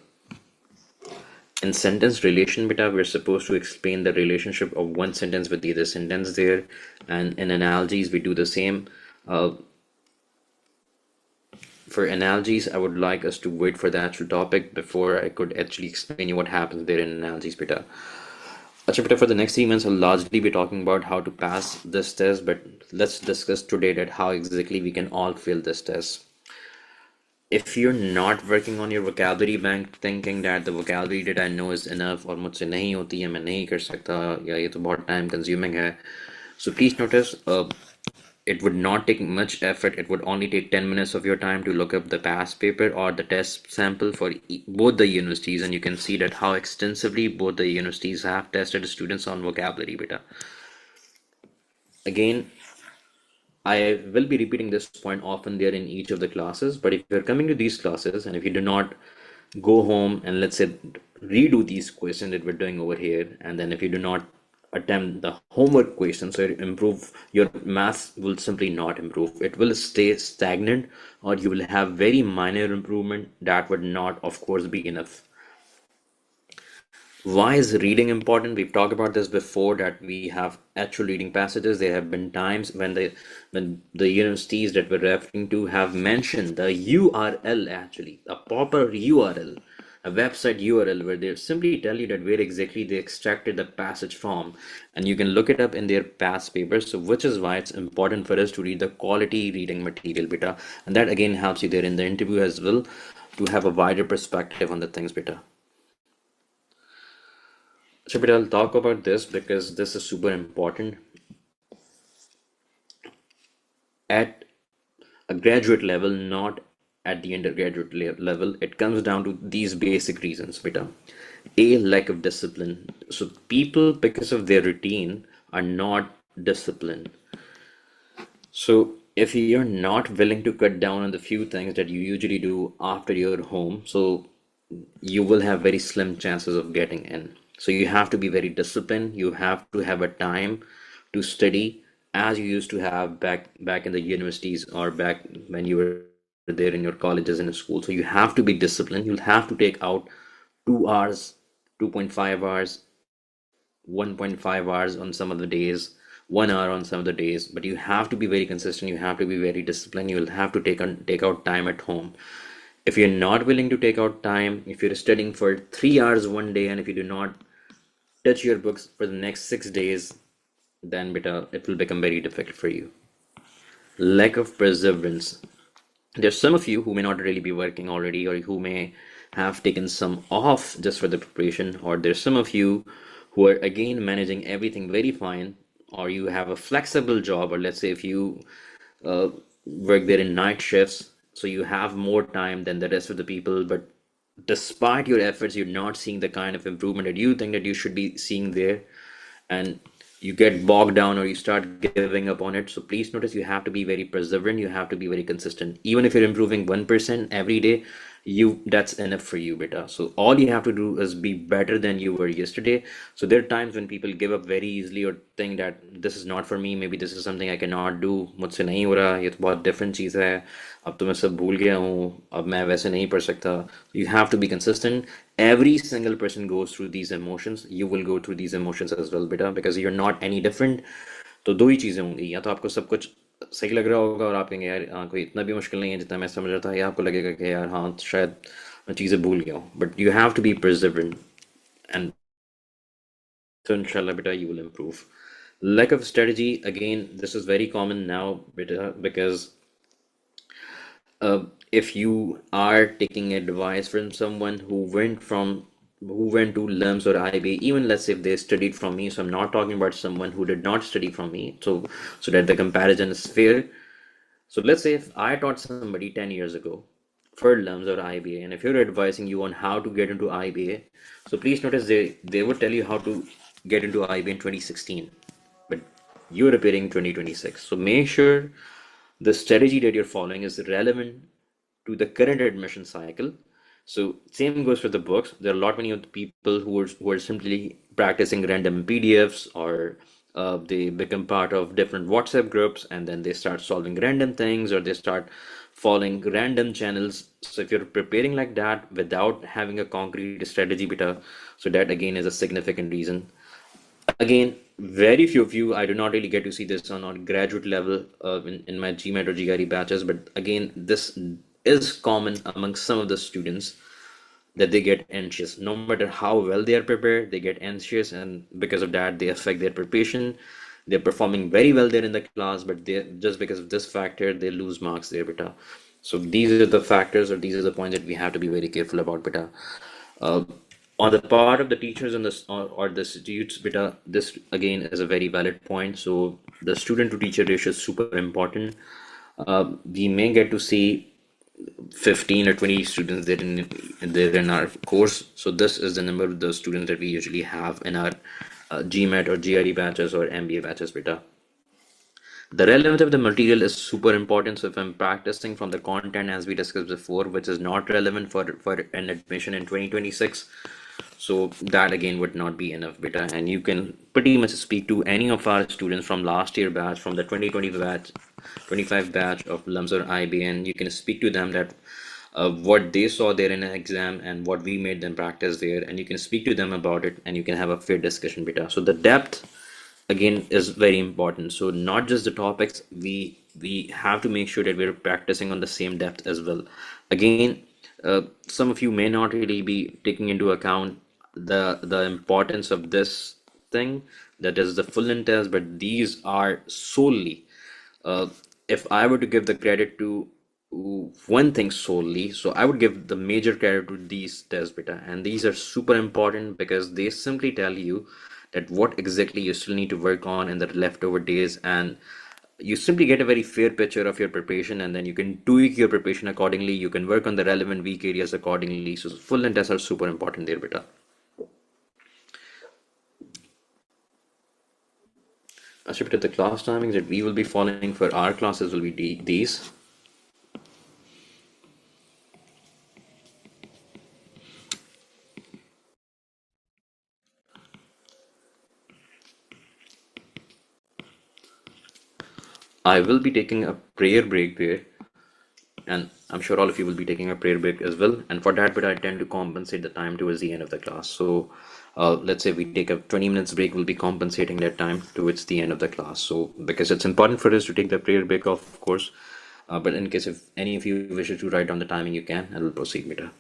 In sentence relation beta, we're supposed to explain the relationship of one sentence with the other sentence there. And in analogies, we do the same. Uh, for analogies, I would like us to wait for the actual topic before I could actually explain you what happens there in analogies beta. Acha beta, for the next 3 months, I'll largely be talking about how to pass this test, but let's discuss today that how exactly we can all fail this test. If you're not working on your vocabulary bank thinking that the vocabulary that I know is enough और मुझसे नहीं होती है मैं नहीं कर सकता या ये तो बहुत time consuming है, so please notice it would not take much effort. It would only take 10 minutes of your time to look up the past paper or the test sample for both the universities, and you can see that how extensively both the universities have tested students on vocabulary beta. Again, I will be repeating this point often there in each of the classes, but if you're coming to these classes and if you do not go home and let's say redo these questions that we're doing over here, and then if you do not attempt the homework questions or improve, your maths will simply not improve. It will stay stagnant, or you will have very minor improvement that would not, of course, be enough. Why is reading important? We've talked about this before that we have actual reading passages. There have been times when the universities that we're referring to have mentioned the URL, actually, a proper URL, a website URL where they simply tell you that where exactly they extracted the passage from, and you can look it up in their past papers. So which is why it's important for us to read the quality reading material beta, and that again helps you there in the interview as well to have a wider perspective on the things beta. So, but I'll talk about this because this is super important. At a graduate level, not at the undergraduate level, it comes down to these basic reasons, beta. A, lack of discipline. So, people, because of their routine, are not disciplined. So, if you're not willing to cut down on the few things that you usually do after you're home, so you will have very slim chances of getting in. So you have to be very disciplined. You have to have a time to study as you used to have back in the universities or back when you were there in your colleges and school. So you have to be disciplined. You'll have to take out 2 hours, 2.5 hours, 1.5 hours on some of the days, 1 hour on some of the days, but you have to be very consistent, you have to be very disciplined, you will have to take out time at home. If you're not willing to take out time, if you're studying for 3 hours one day and if you do not touch your books for the next 6 days, then beta, it will become very difficult for you. Lack of perseverance. There's some of you who may not really be working already, or who may have taken some off just for the preparation, or there's some of you who are again managing everything very fine, or you have a flexible job, or let's say if you uh, work there in night shifts, so you have more time than the rest of the people, but despite your efforts, you're not seeing the kind of improvement that you think that you should be seeing there, and you get bogged down or you start giving up on it. So please notice, you have to be very perseverant, you have to be very consistent. Even if you're improving 1% every day, you that's enough for you beta. So all you have to do is be better than you were yesterday. So there are times when people give up very easily or think that this is not for me, maybe this is something I cannot do, मुझसे नहीं हो रहा, ये तो बहुत different चीज़ है, अब तो मैं सब भूल गया हूँ, अब मैं वैसे नहीं पढ़ सकता. You have to be consistent. Every single person goes through these emotions. You will go through these emotions as well beta, because you're not any different. तो दो ही चीज़ें होंगी, या तो आपको सब कुछ सही लग रहा होगा और आप कहेंगे यार हाँ कोई इतना भी मुश्किल नहीं है जितना मैं समझ रहा था, या आपको लगेगा कि यार हाँ शायद मैं चीज़ें भूल गया हूँ. But you have to be perseverant, and so inshallah beta you will improve. Lack of strategy, again this is very common now beta, because if you are taking advice from someone who went to LUMS or IB, even let's say if they studied from me, so I'm not talking about someone who did not study from me, so that the comparison is fair. So let's say if I taught somebody 10 years ago for LUMS or IBA, and if you're advising you on how to get into IBA, so please notice they would tell you how to get into IBA in 2016, but you're appearing in 2026. So make sure the strategy that you're following is relevant to the current admission cycle. So same goes for the books. There are a lot many of the people who are simply practicing random PDFs, or they become part of different WhatsApp groups, and then they start solving random things, or they start following random channels. So if you're preparing like that without having a concrete strategy, beta, so that again is a significant reason. Again, very few of you, I do not really get to see this on graduate level in my GMAT or GRE batches, but again, this is common among some of the students, that they get anxious. No matter how well they are prepared, they get anxious, and because of that, they affect their preparation. They're performing very well there in the class, but they just because of this factor, they lose marks there, beta. So these are the factors, or these are the points that we have to be very careful about, beta. Uh, on the part of the teachers and or the students, beta, this again is a very valid point. So the student to teacher ratio is super important. We may get to see 15 or 20 students there in our course. So this is the number of the students that we usually have in our GMAT or GRE batches or MBA batches, beta. The relevance of the material is super important. So if I'm practicing from the content as we discussed before, which is not relevant for an admission in 2026, so that again would not be enough, beta. And you can pretty much speak to any of our students from last year batch, from the 2020 batch, 25 batch of LUMS or IBA, and you can speak to them that what they saw there in an exam and what we made them practice there, and you can speak to them about it, and you can have a fair discussion, beta. So the depth again is very important. So not just the topics, we have to make sure that we're practicing on the same depth as well. Again, some of you may not really be taking into account the importance of this thing, that is the full and test, but these are solely, uh, if I were to give the credit to one thing solely, so I would give the major credit to these tests, beta. And these are super important because they simply tell you that what exactly you still need to work on in the leftover days, and you simply get a very fair picture of your preparation, and then you can tweak your preparation accordingly. You can work on the relevant weak areas accordingly. So full and tests are super important there, beta. As repeated, the class timings that we will be following for our classes will be these. I will be taking a prayer break there, and I'm sure all of you will be taking a prayer break as well. And for that bit, I tend to compensate the time towards the end of the class. So let's say we take a 20 minutes break, we'll be compensating that time towards the end of the class. So because it's important for us to take the prayer break, of course. But in case if any of you wishes to write down the timing, you can, and we'll proceed later.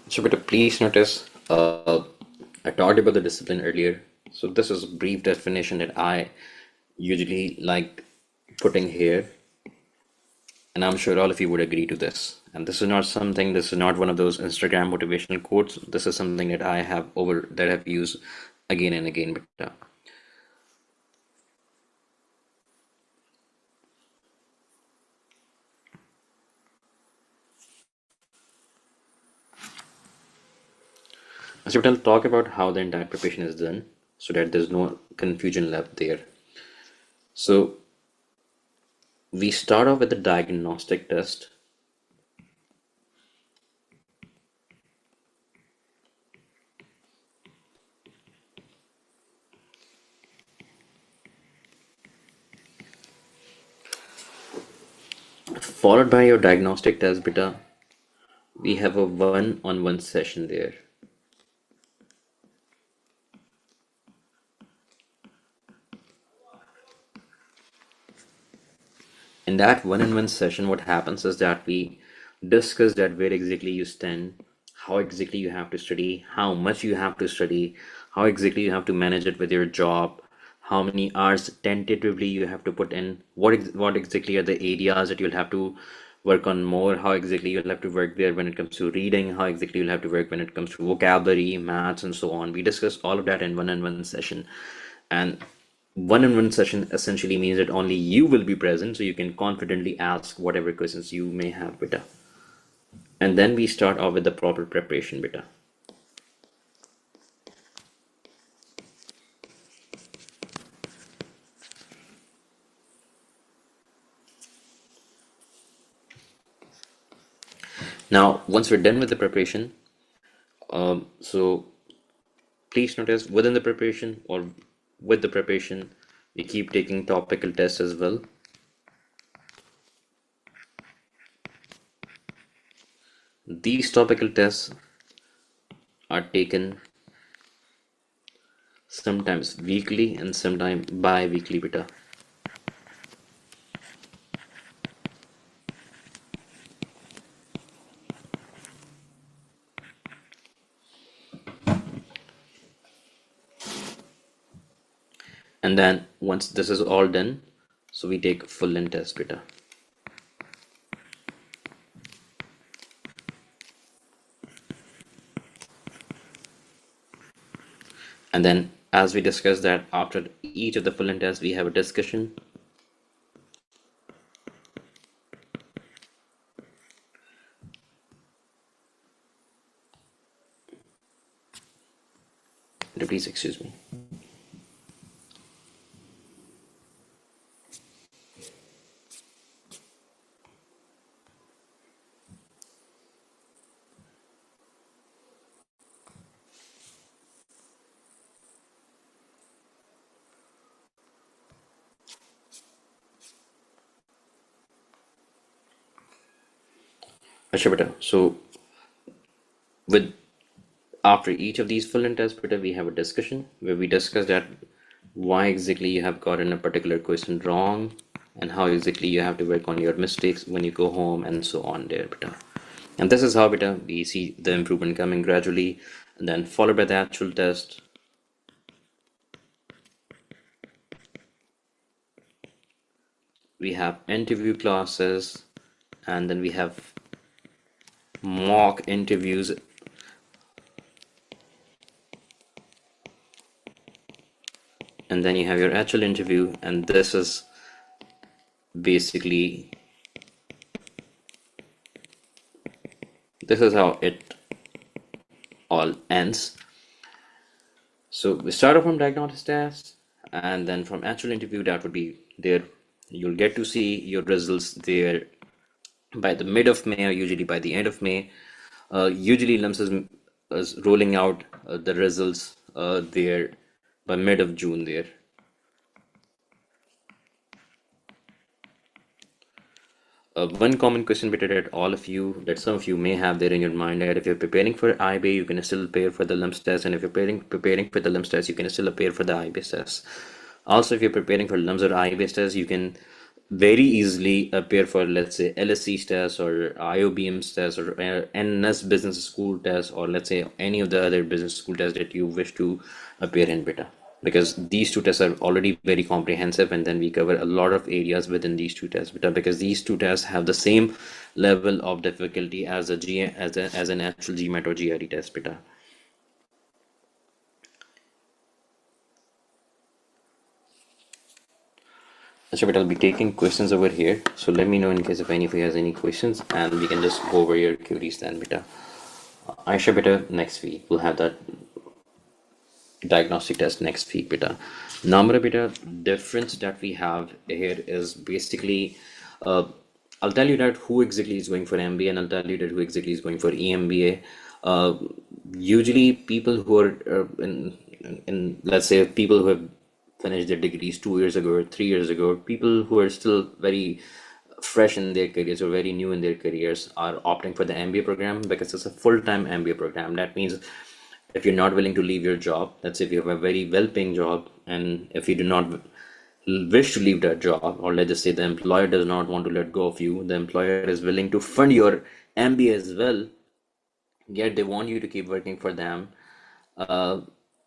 So, but please notice, I talked about the discipline earlier. So this is a brief definition that I usually like putting here, and I'm sure all of you would agree to this. And this is not something, this is not one of those Instagram motivational quotes. This is something that I've used again and again. But so we'll talk about how the entire preparation is done so that there's no confusion left there. So we start off with the diagnostic test. Followed by your diagnostic test, beta, we have a one-on-one session there. In that one-on-one session, what happens is that we discuss that where exactly you stand, how exactly you have to study, how much you have to study, how exactly you have to manage it with your job, how many hours tentatively you have to put in, what exactly are the areas that you'll have to work on more, how exactly you'll have to work there when it comes to reading, how exactly you'll have to work when it comes to vocabulary, maths, and so on. We discuss all of that in one-on-one session. And one-on-one session essentially means that only you will be present, so you can confidently ask whatever questions you may have, beta. And then we start off with the proper preparation, beta. Now, once we're done with the preparation, so please notice within the preparation or with the preparation, we keep taking topical tests as well. These topical tests are taken sometimes weekly and sometimes bi-weekly, beta. And then once this is all done, so we take full length test, beta. And then as we discussed that after each of the full length tests, we have a discussion. Please excuse me. Asha, beta. So with after each of these full length tests, beta, we have a discussion where we discuss that why exactly you have gotten a particular question wrong and how exactly you have to work on your mistakes when you go home and so on there, beta. And this is how, beta, we see the improvement coming gradually, and then followed by the actual test. We have interview classes, and then we have mock interviews, and then you have your actual interview, and this is basically this is how it all ends. So we start off from diagnostic test, and then from actual interview, that would be there. You'll get to see your results there by the mid of May or usually by the end of May. Usually LUMS is rolling out the results there by mid of June there. One common question bit that all of you, that some of you may have there in your mind, that if you're preparing for IBA, you can still prepare for the LUMS test, and if you're preparing for the LUMS test, you can still prepare for the IBA test. Also, if you're preparing for LUMS or IBA test, you can very easily appear for, let's say, LSC test or IOBM's test or NS business school test, or let's say any of the other business school tests that you wish to appear in, beta, because these two tests are already very comprehensive, and then we cover a lot of areas within these two tests, beta, because these two tests have the same level of difficulty as as an actual GMAT or GRE test, beta. So, but I'll be taking questions over here. So let me know in case if any of you has any questions, and we can just go over your queries then, beta. Aisha, beta, next week we'll have that diagnostic test next week, beta. Number beta, difference that we have here is basically, I'll tell you that who exactly is going for MBA, and I'll tell you that who exactly is going for EMBA. Usually, people who are in let's say people who have finished their degrees 2 years ago or 3 years ago, people who are still very fresh in their careers or very new in their careers are opting for the MBA program because it's a full-time MBA program. That means if you're not willing to leave your job, let's say if you have a very well-paying job, and if you do not wish to leave that job, or let's just say the employer does not want to let go of you, the employer is willing to fund your MBA as well, yet they want you to keep working for them.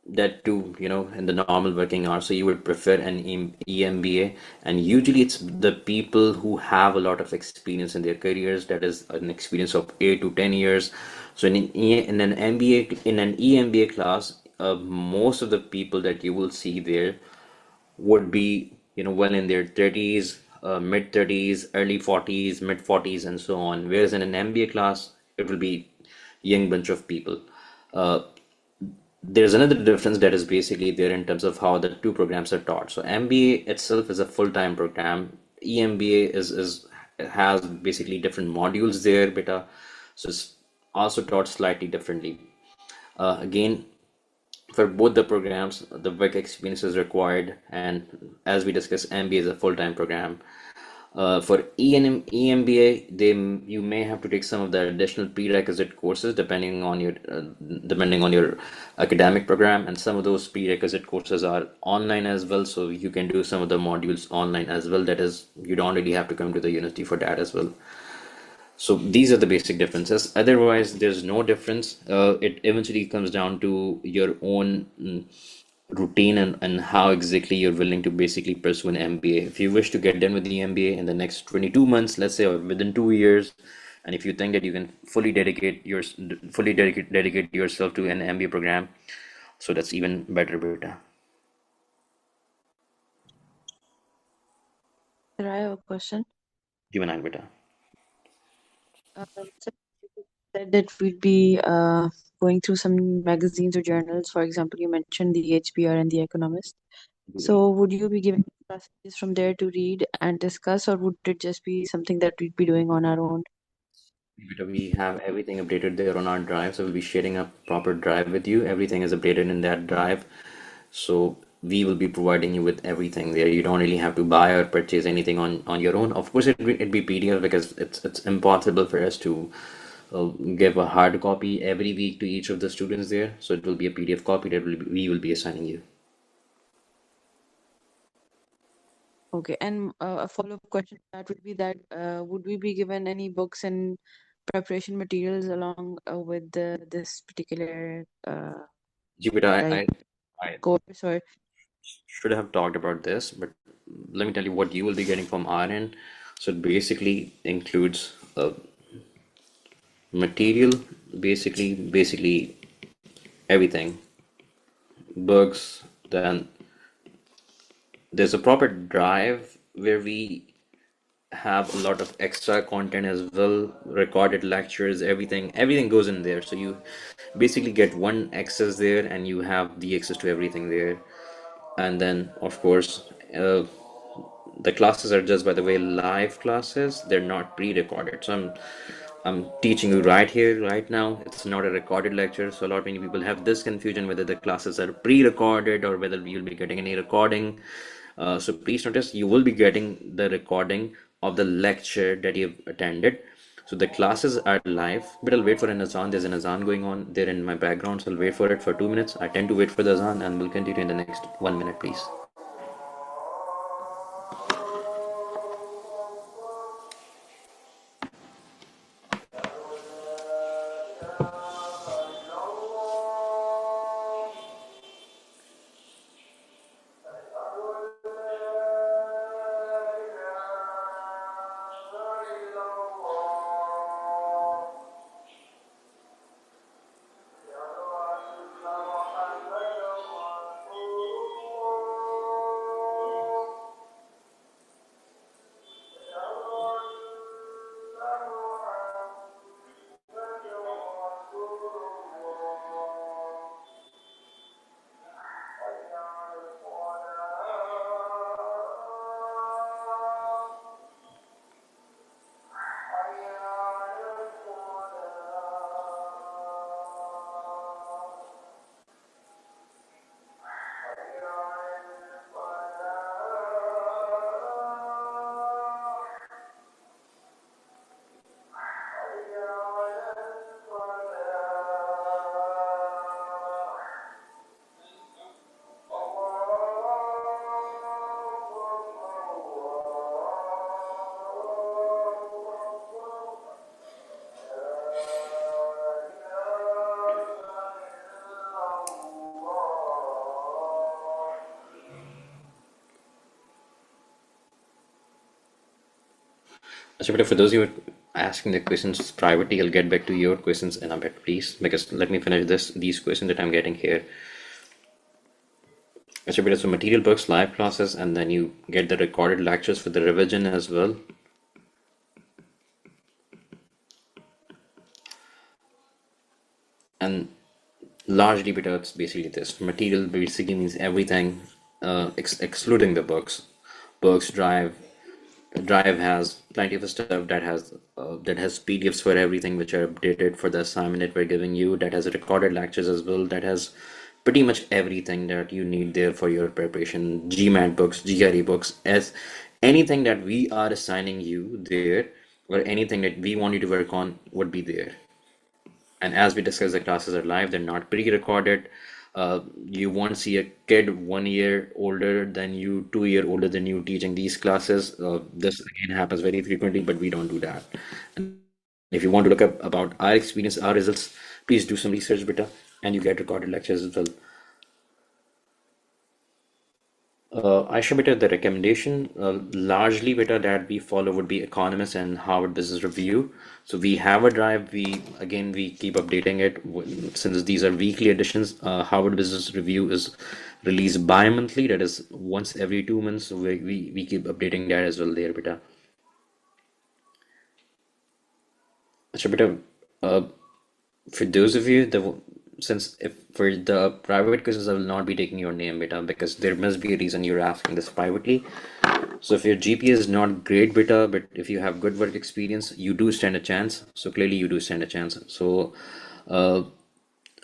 that too, in the normal working hours. So you would prefer an EMBA, and usually it's the people who have a lot of experience in their careers, that is an experience of 8 to 10 years. So in an MBA, in an EMBA class, most of the people that you will see there would be, well in their 30s, mid 30s, early 40s, mid 40s, and so on. Whereas in an MBA class, it will be young bunch of people. Uh, there's another difference that is basically there in terms of how the two programs are taught. So MBA itself is a full-time program. EMBA is has basically different modules there, beta. So it's also taught slightly differently. Again, for both the programs, the work experience is required, and as we discussed, MBA is a full-time program. For EMBA, you may have to take some of the additional prerequisite courses depending on your academic program, and some of those prerequisite courses are online as well, so you can do some of the modules online as well. That is, you don't really have to come to the university for that as well. So these are the basic differences. Otherwise, there's no difference. It eventually comes down to your own routine and how exactly you're willing to basically pursue an MBA. If you wish to get done with the MBA in the next 22 months, let's say, or within 2 years, and if you think that you can fully dedicate yourself to an MBA program, so that's even better, beta. Sir, I have a question. Even I, beta. So you said that we'd be going through some magazines or journals. For example, you mentioned the HBR and the Economist. So would you be giving passages from there to read and discuss, or would it just be something that we'd be doing on our own? We have everything updated there on our drive, so we'll be sharing a proper drive with you. Everything is updated in that drive, so we will be providing you with everything there. You don't really have to buy or purchase anything on your own. Of course, it'd be PDF because it's impossible for us to give a hard copy every week to each of the students there. So it will be a PDF copy that we will be assigning you. Okay, and a follow-up question to that would be that would we be given any books and preparation materials along with this particular Jupiter, like I course or should have talked about this, but let me tell you what you will be getting from our end. So it basically includes material, basically everything, books. Then there's a proper drive where we have a lot of extra content as well, recorded lectures, everything goes in there. So you basically get one access there, and you have the access to everything there. And then of course, the classes are just, by the way, live classes. They're not pre-recorded. So I'm teaching you right here, right now. It's not a recorded lecture. So a lot many people have this confusion whether the classes are pre-recorded or whether you'll be getting any recording. So please notice, you will be getting the recording of the lecture that you've attended. So the classes are live, but I'll wait for an azan. There's an azan going on there in my background, so I'll wait for it for 2 minutes. I tend to wait for the azan, and we'll continue in the next 1 minute, please. So, but for those of you who are asking the questions privately, I'll get back to your questions in a bit, please, because let me finish these questions that I'm getting here. So, but so material books, live classes, and then you get the recorded lectures for the revision as well. And largely, but it's basically this material basically means everything, excluding the books. Books, Drive has plenty of stuff that has PDFs for everything which are updated for the assignment that we're giving you. That has recorded lectures as well. That has pretty much everything that you need there for your preparation. GMAT books, GRE books, as anything that we are assigning you there, or anything that we want you to work on would be there. And as we discussed, the classes are live, they're not pre-recorded. You won't see a kid 1 year older than you, 2 year older than you teaching these classes. This again happens very frequently, but we don't do that. And if you want to look up about our experience, our results, please do some research, beta, and you get recorded lectures as well. I should better the recommendation largely better that we follow would be Economist and Harvard Business Review. So we have a drive. We keep updating it since these are weekly editions. Harvard Business Review is released bi-monthly. That is once every 2 months. So we keep updating that as well there, beta. So beta. Uh, for those of you that since if for the private questions I will not be taking your name beta because there must be a reason you're asking this privately. So if your GPA is not great beta, but if you have good work experience, you do stand a chance. So clearly you do stand a chance. So uh,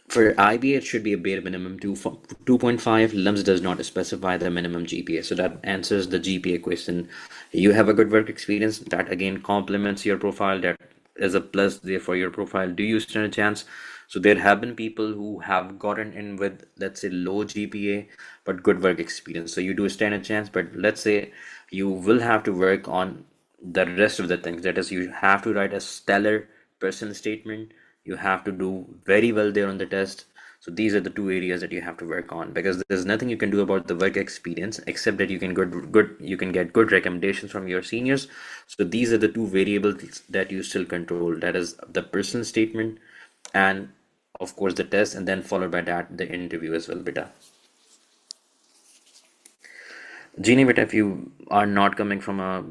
for IBA, it should be a bare minimum 2.5. LUMS does not specify the minimum GPA. So that answers the GPA question. You have a good work experience. That again complements your profile. That is a plus there for your profile. Do you stand a chance? So there have been people who have gotten in with, let's say, low GPA, but good work experience. So you do stand a chance, but let's say you will have to work on the rest of the things. That is, you have to write a stellar personal statement. You have to do very well there on the test. So these are the two areas that you have to work on because there's nothing you can do about the work experience except that you can get good recommendations from your seniors. So these are the two variables that you still control. That is the personal statement and of course the test, and then followed by that the interview as well, beta. Jeannie, but if you are not coming from a,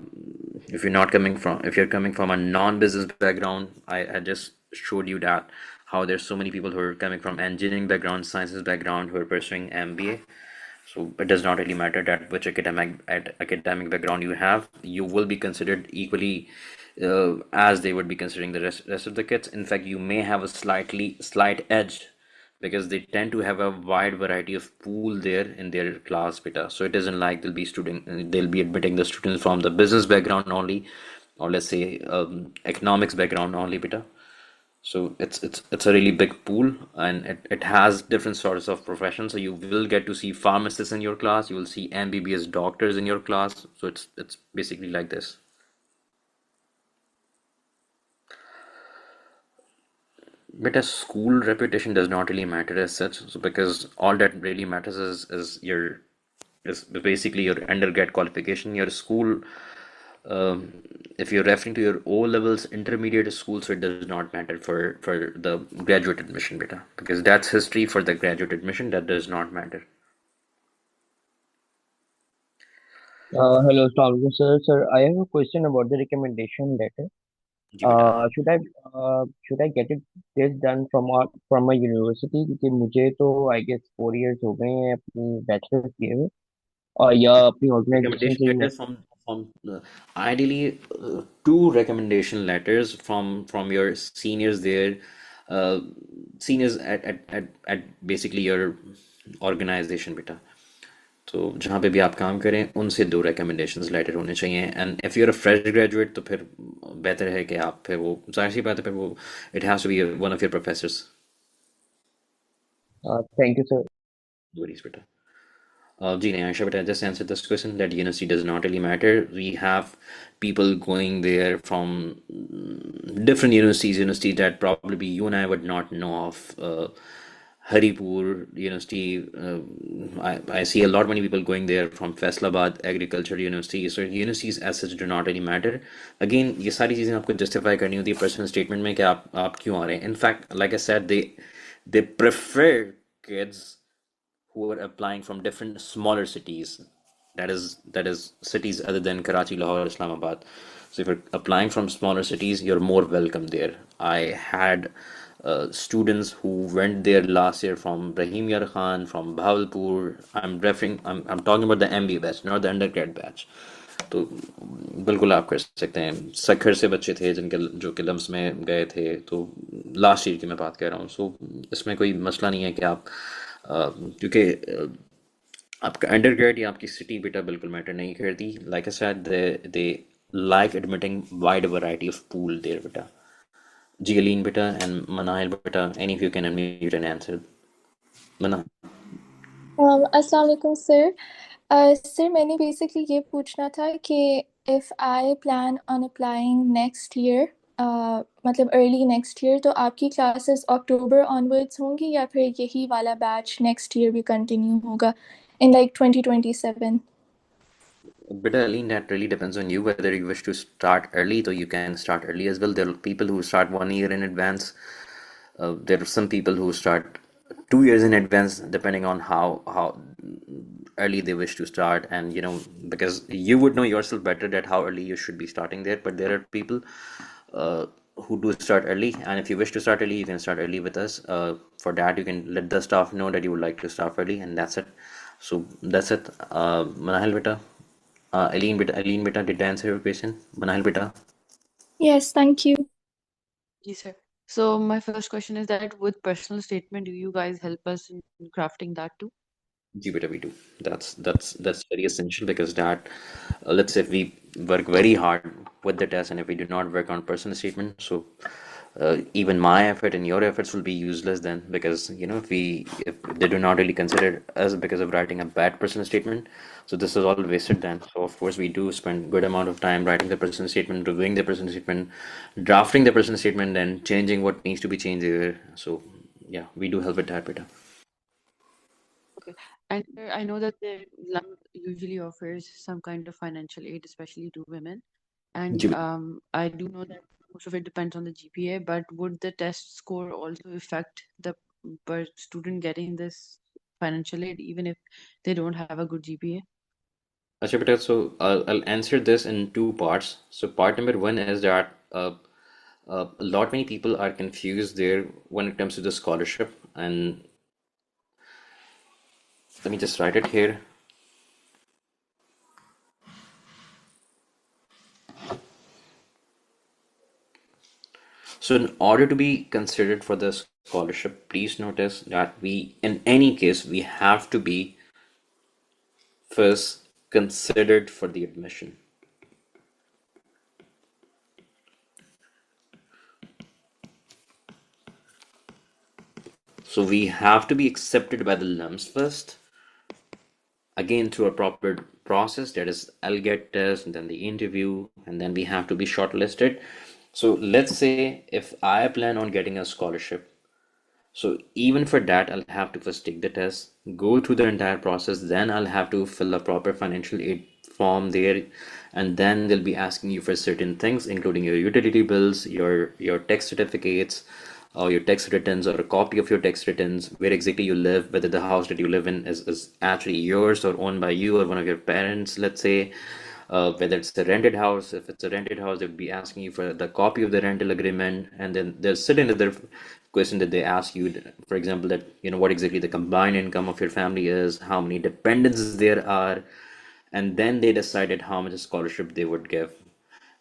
if you're coming from a non-business background, I just showed you that how there's so many people who are coming from engineering background, sciences background, who are pursuing MBA. So it does not really matter that which academic background you have. You will be considered equally as they would be considering the rest of the kids. In fact, you may have a slight edge because they tend to have a wide variety of pool there in their class beta. So it isn't like they'll be admitting the students from the business background only, or let's say economics background only beta. So it's a really big pool, and it has different sorts of professions. So you will get to see pharmacists in your class, you will see MBBS doctors in your class. So it's basically like this. But a school reputation does not really matter as such. So because all that really matters is basically your undergrad qualification, your school. If you're referring to your O levels, intermediate school, so it does not matter for the graduate admission beta because that's history for the graduate admission. That does not matter. Hello, Assalamualaikum, sir. Sir, I have a question about the recommendation letter. जी बेटा. Should I get it this done from a university? क्योंकि मुझे तो I guess 4 years हो गए हैं अपनी bachelor's किए हुए और या अपनी organization Recommendation से ही मैं letter from ideally two recommendation letters from your seniors there, uh, seniors at basically your organization बेटा. तो जहाँ पे भी आप काम करें उनसे दो recommendations letter होने चाहिए. And if you're a fresh graduate तो फिर बेहतर है कि आप फिर वो जाहिर सी बात है फिर वो it has to be one of your professors. thank you, sir. No worries बेटा. Gene, Aisha, but I just answered this question that university does not really matter. We have people going there from different universities that probably you and I would not know of. Haripur University. I see a lot many people going there from Faisalabad Agriculture University. So universities as such do not really matter. Again, ये सारी चीज़ें आपको justify करनी होती है personal statement में कि आप क्यों आ रहे हैं. In fact, like I said, they prefer kids who are applying from different smaller cities. That is cities other than Karachi, Lahore, Islamabad. So if you're applying from smaller cities, you're more welcome there. I had students who went there last year from Brahim Yar Khan, from Bahawalpur. I'm talking about the MBA batch, not the undergrad batch. तो बिल्कुल आप कर सकते हैं. सखर से बच्चे थे जिनके जो कि लम्स में गए थे, तो लास्ट ईयर की मैं बात कर रहा हूँ. सो इसमें कोई मसला नहीं है कि आप क्योंकि आपका अंडरग्रेड या आपकी सिटी बेटा बिल्कुल मैटर नहीं करती. Like I said, they like admitting wide variety of pool there बेटा. जी अलीन बेटा एंड मनाइल बेटा, any of you can unmute and answer. मना. अस्सलाम वालेकुम सर. सर मैंने बेसिकली ये पूछना था कि if I plan on applying next year, मतलब अर्ली नेक्स्ट ईयर, तो आपकी क्लासेस अक्टूबर ऑनवर्ड्स होंगी या फिर यही वाला बैच नेक्स्ट ईयर भी कंटिन्यू होगा in like 2027? But Aline, that really depends on you whether you wish to start early, so you can start early as well. There are people who start 1 year in advance. There are some people who start 2 years in advance, depending on how early they wish to start. And because you would know yourself better that how early you should be starting there. But there are people uh, who do start early, and if you wish to start early, you can start early with us. For that, you can let the staff know that you would like to start early, and that's it. So that's it. Manahil beta. Aline beta, did I answer your question? Manahil beta. Yes, thank you. Yes, sir. So my first question is that with personal statement, do you guys help us in crafting that too? Ji beta, we do. That's very essential because that let's say if we work very hard with the test and if we do not work on personal statement, so even my effort and your efforts will be useless then, because if they do not really consider us because of writing a bad personal statement, so this is all wasted then. So of course we do spend good amount of time writing the personal statement, reviewing the personal statement, drafting the personal statement, and changing what needs to be changed there. So yeah, we do help with that beta. Okay. And I know that the LUMS usually offers some kind of financial aid, especially to women. And Ji I do know that most of it depends on the GPA, but would the test score also affect the student getting this financial aid, even if they don't have a good GPA? Acha beta, so I'll answer this in two parts. So part number one is that a lot many people are confused there when it comes to the scholarship, and let me just write it here. So in order to be considered for the scholarship, please notice that in any case, we have to be first considered for the admission. So we have to be accepted by the LUMS first, again through a proper process, that is LGET test and then the interview, and then we have to be shortlisted. So let's say if I plan on getting a scholarship, so even for that I'll have to first take the test, go through the entire process, then I'll have to fill a proper financial aid form there, and then they'll be asking you for certain things including your utility bills, your tax certificates, or your tax returns, or a copy of your tax returns, where exactly you live, whether the house that you live in is actually yours or owned by you or one of your parents, let's say, whether it's a rented house. If it's a rented house, they would be asking you for the copy of the rental agreement, and then there's certain other question that they ask you, for example, that what exactly the combined income of your family is, how many dependents there are, and then they decided how much scholarship they would give.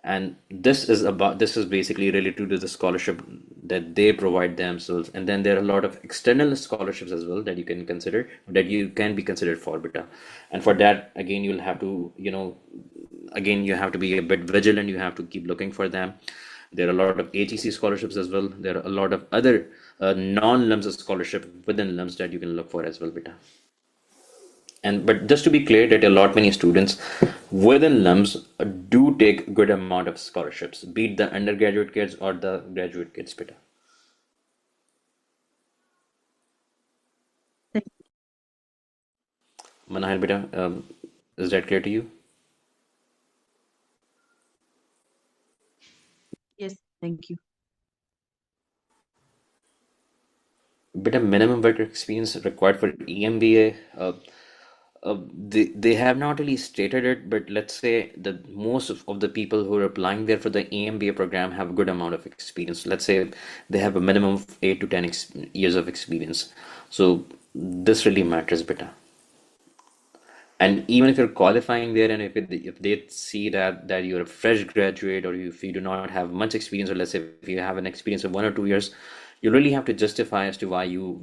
And this is basically related to the scholarship that they provide themselves. And then there are a lot of external scholarships as well that you can consider, that you can be considered for beta. And for that, again, you'll have to again you have to be a bit vigilant, you have to keep looking for them. There are a lot of HEC scholarships as well. There are a lot of other non-LUMS scholarship within LUMS that you can look for as well beta. And but just to be clear, that a lot many students within LUMS do take good amount of scholarships, be it the undergraduate kids or the graduate kids beta. Manahil beta, is that clear to you? Yes, thank you. Beta, minimum work experience required for EMBA. They have not really stated it, but let's say that most of the people who are applying there for the EMBA program have a good amount of experience. Let's say they have a minimum of 8 to 10 ex years of experience. So this really matters, beta. And even if you're qualifying there, and if they see that you're a fresh graduate, or if you do not have much experience, or let's say if you have an experience of 1 or 2 years, you really have to justify as to why you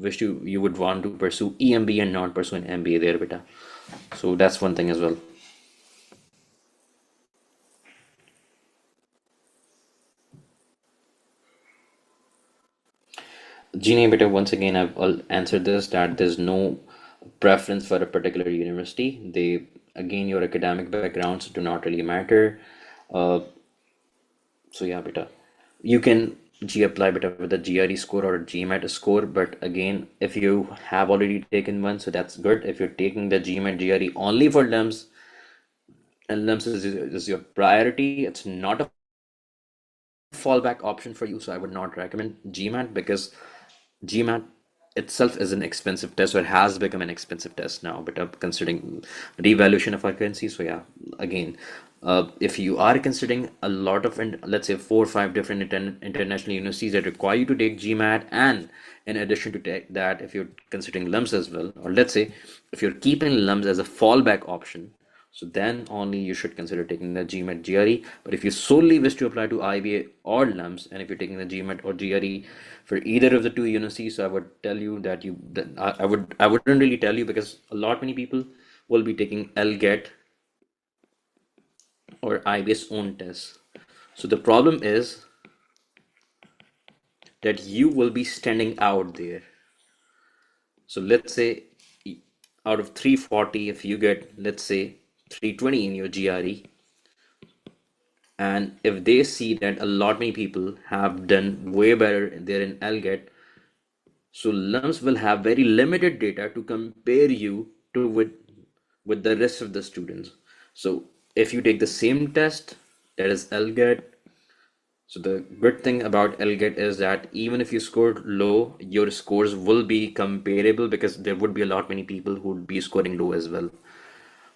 would want to pursue EMBA and not pursue an MBA there, beta. So that's one thing as well. Gene, beta, once again, I'll answer this that there's no preference for a particular university. They, again, your academic backgrounds do not really matter. Uh, So yeah, beta. You can G apply beta with a GRE score or a GMAT score, but again, if you have already taken one, so that's good. If you're taking the GMAT GRE only for LUMS, and LUMS is your priority, it's not a fallback option for you. So I would not recommend GMAT because GMAT itself is an expensive test, or it has become an expensive test now, but considering revaluation of our currency. So yeah, again, if you are considering a lot of, let's say 4 or 5 different international universities that require you to take GMAT, and in addition to take that, if you're considering LUMS as well, or let's say if you're keeping LUMS as a fallback option, so then only you should consider taking the GMAT GRE. But if you solely wish to apply to IBA or LUMS, and if you're taking the GMAT or GRE for either of the two universities, so I would tell you that I wouldn't really tell you, because a lot many people will be taking LGET or IBA's own test. So the problem is that you will be standing out there. So let's say out of 340, if you get, let's say, 320 in your GRE, and if they see that a lot many people have done way better there in LGET, so LUMS will have very limited data to compare you to with the rest of the students. So if you take the same test, that is LGET, so the good thing about LGET is that even if you scored low, your scores will be comparable, because there would be a lot many people who would be scoring low as well.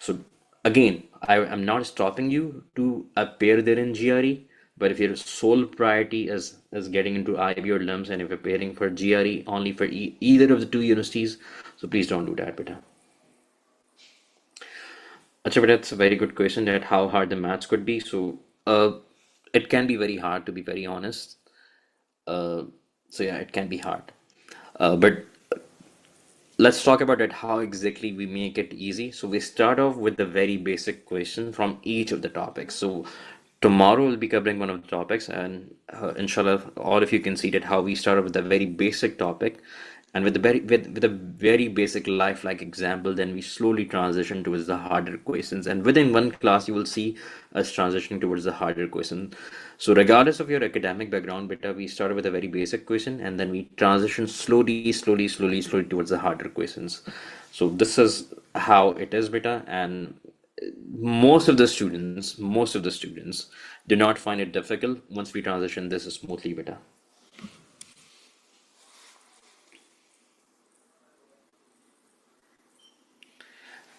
So again, I am not stopping you to appear there in GRE, but if your sole priority is getting into IB or LUMS, and if you're preparing for GRE only for either of the two universities, so please don't do that, beta. Acha, beta, that's a very good question, that how hard the maths could be. So it can be very hard, to be very honest. Uh, so yeah, it can be hard. But let's talk about it, how exactly we make it easy. So we start off with the very basic question from each of the topics. So tomorrow we'll be covering one of the topics, and inshallah, all of you can see that how we start off with a very basic topic, and with a very basic lifelike example, then we slowly transition towards the harder questions. And within one class, you will see us transitioning towards the harder question. So regardless of your academic background, beta, we start with a very basic question, and then we transition slowly towards the harder questions. So this is how it is, beta, and most of the students do not find it difficult once we transition this smoothly, beta.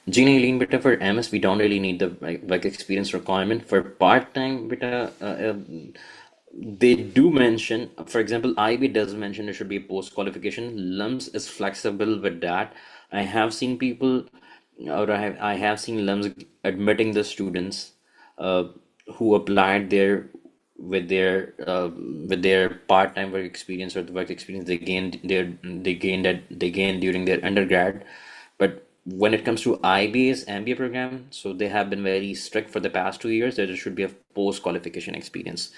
Genie lean beta, for MS, we don't really need the work experience requirement. For part-time beta, they do mention, for example, IB does mention there should be a post-qualification. LUMS is flexible with that. I have seen people, or I have seen LUMS admitting the students uh, who applied there with their part-time work experience, or the work experience they gained during their undergrad. But when it comes to IBA's MBA program, so they have been very strict for the past 2 years that there should be a post-qualification experience.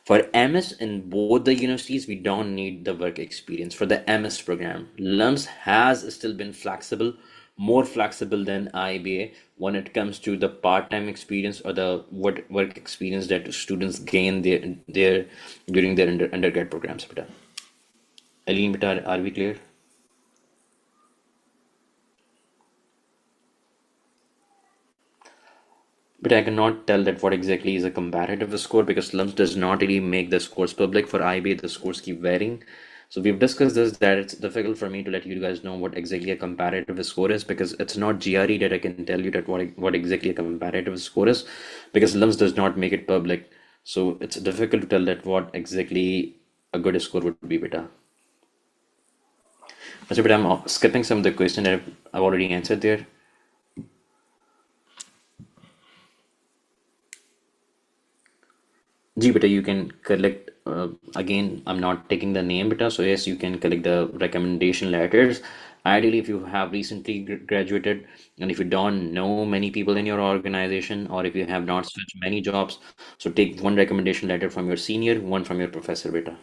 For MS in both the universities, we don't need the work experience for the MS program. LUMS has still been flexible, more flexible than IBA when it comes to the part-time experience, or the work experience that students gain their during their undergrad programs. Beta. Aline, beta, are we clear? But I cannot tell that what exactly is a comparative score because LUMS does not really make the scores public. For IBA, the scores keep varying. So we've discussed this that it's difficult for me to let you guys know what exactly a comparative score is because it's not GRE that I can tell you that what exactly a comparative score is because LUMS does not make it public. So it's difficult to tell that what exactly a good score would be, beta. But I'm skipping some of the question that I've already answered there. G beta, you can collect again. I'm not taking the name beta, so yes, you can collect the recommendation letters. Ideally, if you have recently graduated and if you don't know many people in your organization or if you have not switched many jobs, so take one recommendation letter from your senior, one from your professor beta.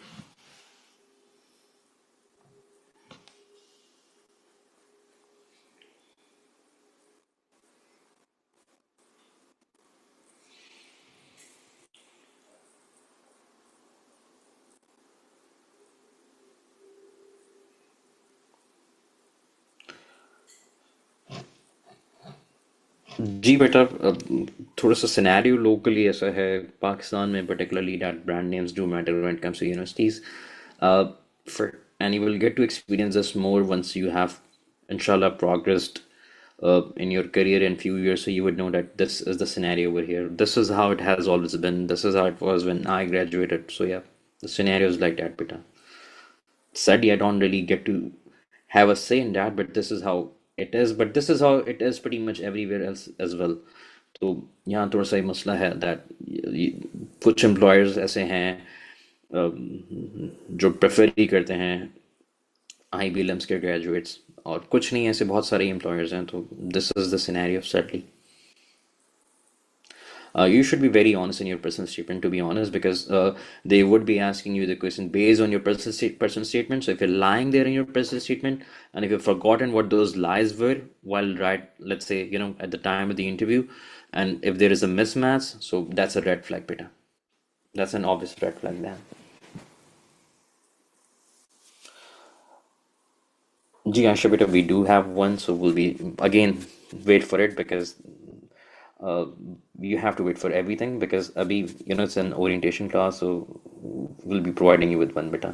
जी बेटा थोड़ा सा scenario locally ऐसा है पाकिस्तान में particularly that brand names do matter when it comes to universities for and you will get to experience this more once you have inshallah progressed in your career in few years so you would know that this is the scenario over here, this is how it has always been, this is how it was when I graduated. So yeah, the scenario is like that beta. Sadly I don't really get to have a say in that, but this is how it is, but this is how it is pretty much everywhere else as well. तो यहाँ थोड़ा सा ही मसला है that कुछ employers ऐसे हैं जो प्रेफर ही करते हैं IB LUMS के ग्रेजुएट्स और कुछ नहीं ऐसे बहुत सारे एम्प्लॉयर्स हैं तो this is the scenario sadly. You should be very honest in your personal statement, to be honest, because they would be asking you the question based on your personal statement. So if you're lying there in your personal statement, and if you've forgotten what those lies were while let's say at the time of the interview, and if there is a mismatch, so that's a red flag, beta. That's an obvious red flag, then. Gee, Asha, beta, we do have one, so we'll be again wait for it because uh, you have to wait for everything because abhi it's an orientation class, so we'll be providing you with one beta.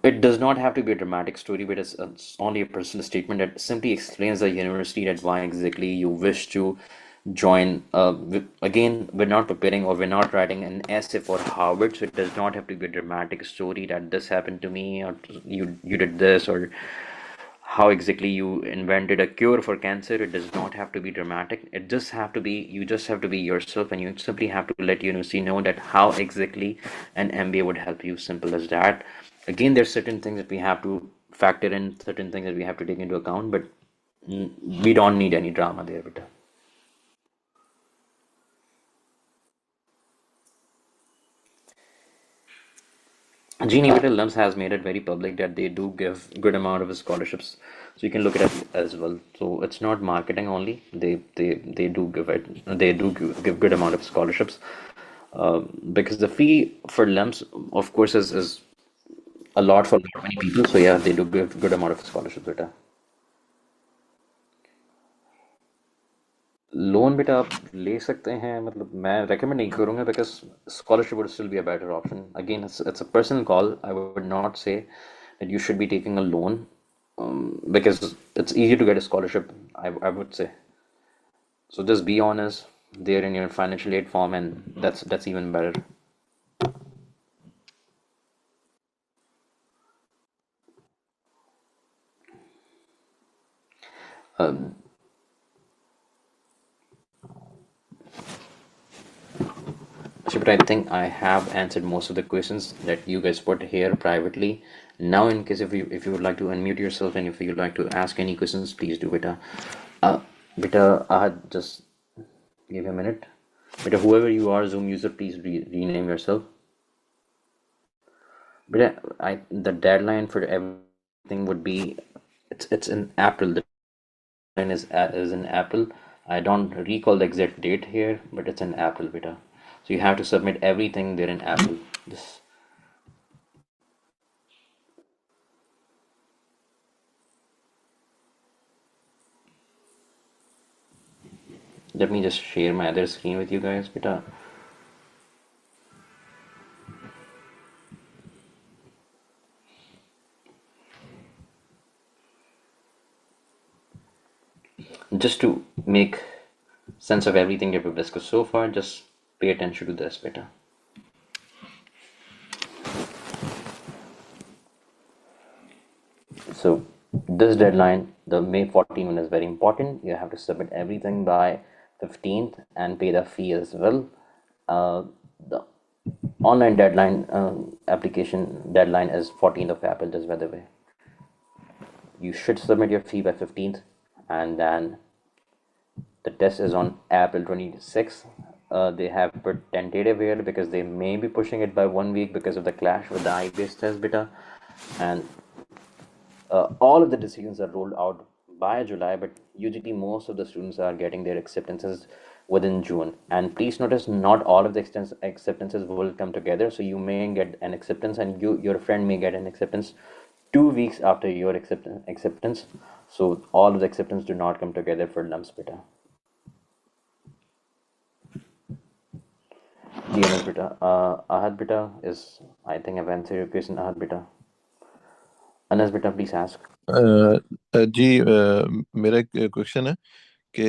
It does not have to be a dramatic story, but it's only a personal statement that simply explains the university that why exactly you wish to join. Again, we're not preparing or we're not writing an essay for Harvard, so it does not have to be a dramatic story that this happened to me or you did this or how exactly you invented a cure for cancer. It does not have to be dramatic. It just have to be you just have to be yourself and you simply have to let university know that how exactly an MBA would help you. Simple as that. Again, there's certain things that we have to factor in, certain things that we have to take into account, but we don't need any drama there, beta. Genie Beetle LUMS has made it very public that they do give good amount of scholarships, so you can look at it as well. So it's not marketing only. They do give it. They do give good amount of scholarships because the fee for LUMS, of course, is a lot for not many people. So yeah, they do give good amount of scholarships. Beta. Loan बेटा आप ले सकते हैं मतलब मैं recommend नहीं करूँगा because scholarship would still be a better option. Again, it's a personal call. I would not say that you should be taking a loan because it's easy to get a scholarship, I would say. So just be honest there in your financial aid form, and that's even better. Um, but I think I have answered most of the questions that you guys put here privately. Now, in case if you would like to unmute yourself and if you'd like to ask any questions, please do, beta. Uh, beta, just give me a minute. Beta, whoever you are, Zoom user, please rename yourself. Beta, the deadline for everything would be it's in April. The deadline is in April. I don't recall the exact date here, but it's in April, beta. So you have to submit everything there in April. This. Let me just share my other screen with you guys, beta. Just to make sense of everything that we've discussed so far, just pay attention to this, beta. So this deadline, the May 14 one, is very important. You have to submit everything by 15th and pay the fee as well. The online deadline, application deadline is 14th of April, just by the way. You should submit your fee by 15th, and then the test is on April 26th. They have put tentative here because they may be pushing it by 1 week because of the clash with the IBS test beta, and all of the decisions are rolled out by July, but usually most of the students are getting their acceptances within June. And please notice, not all of the acceptances will come together. So you may get an acceptance, and your friend may get an acceptance 2 weeks after your acceptance. So all of the acceptance do not come together for LUMS beta. GMS beta. Ahad beta is, I think I've answered your question, Ahad beta. Anas beta, please ask. जी मेरा एक question है कि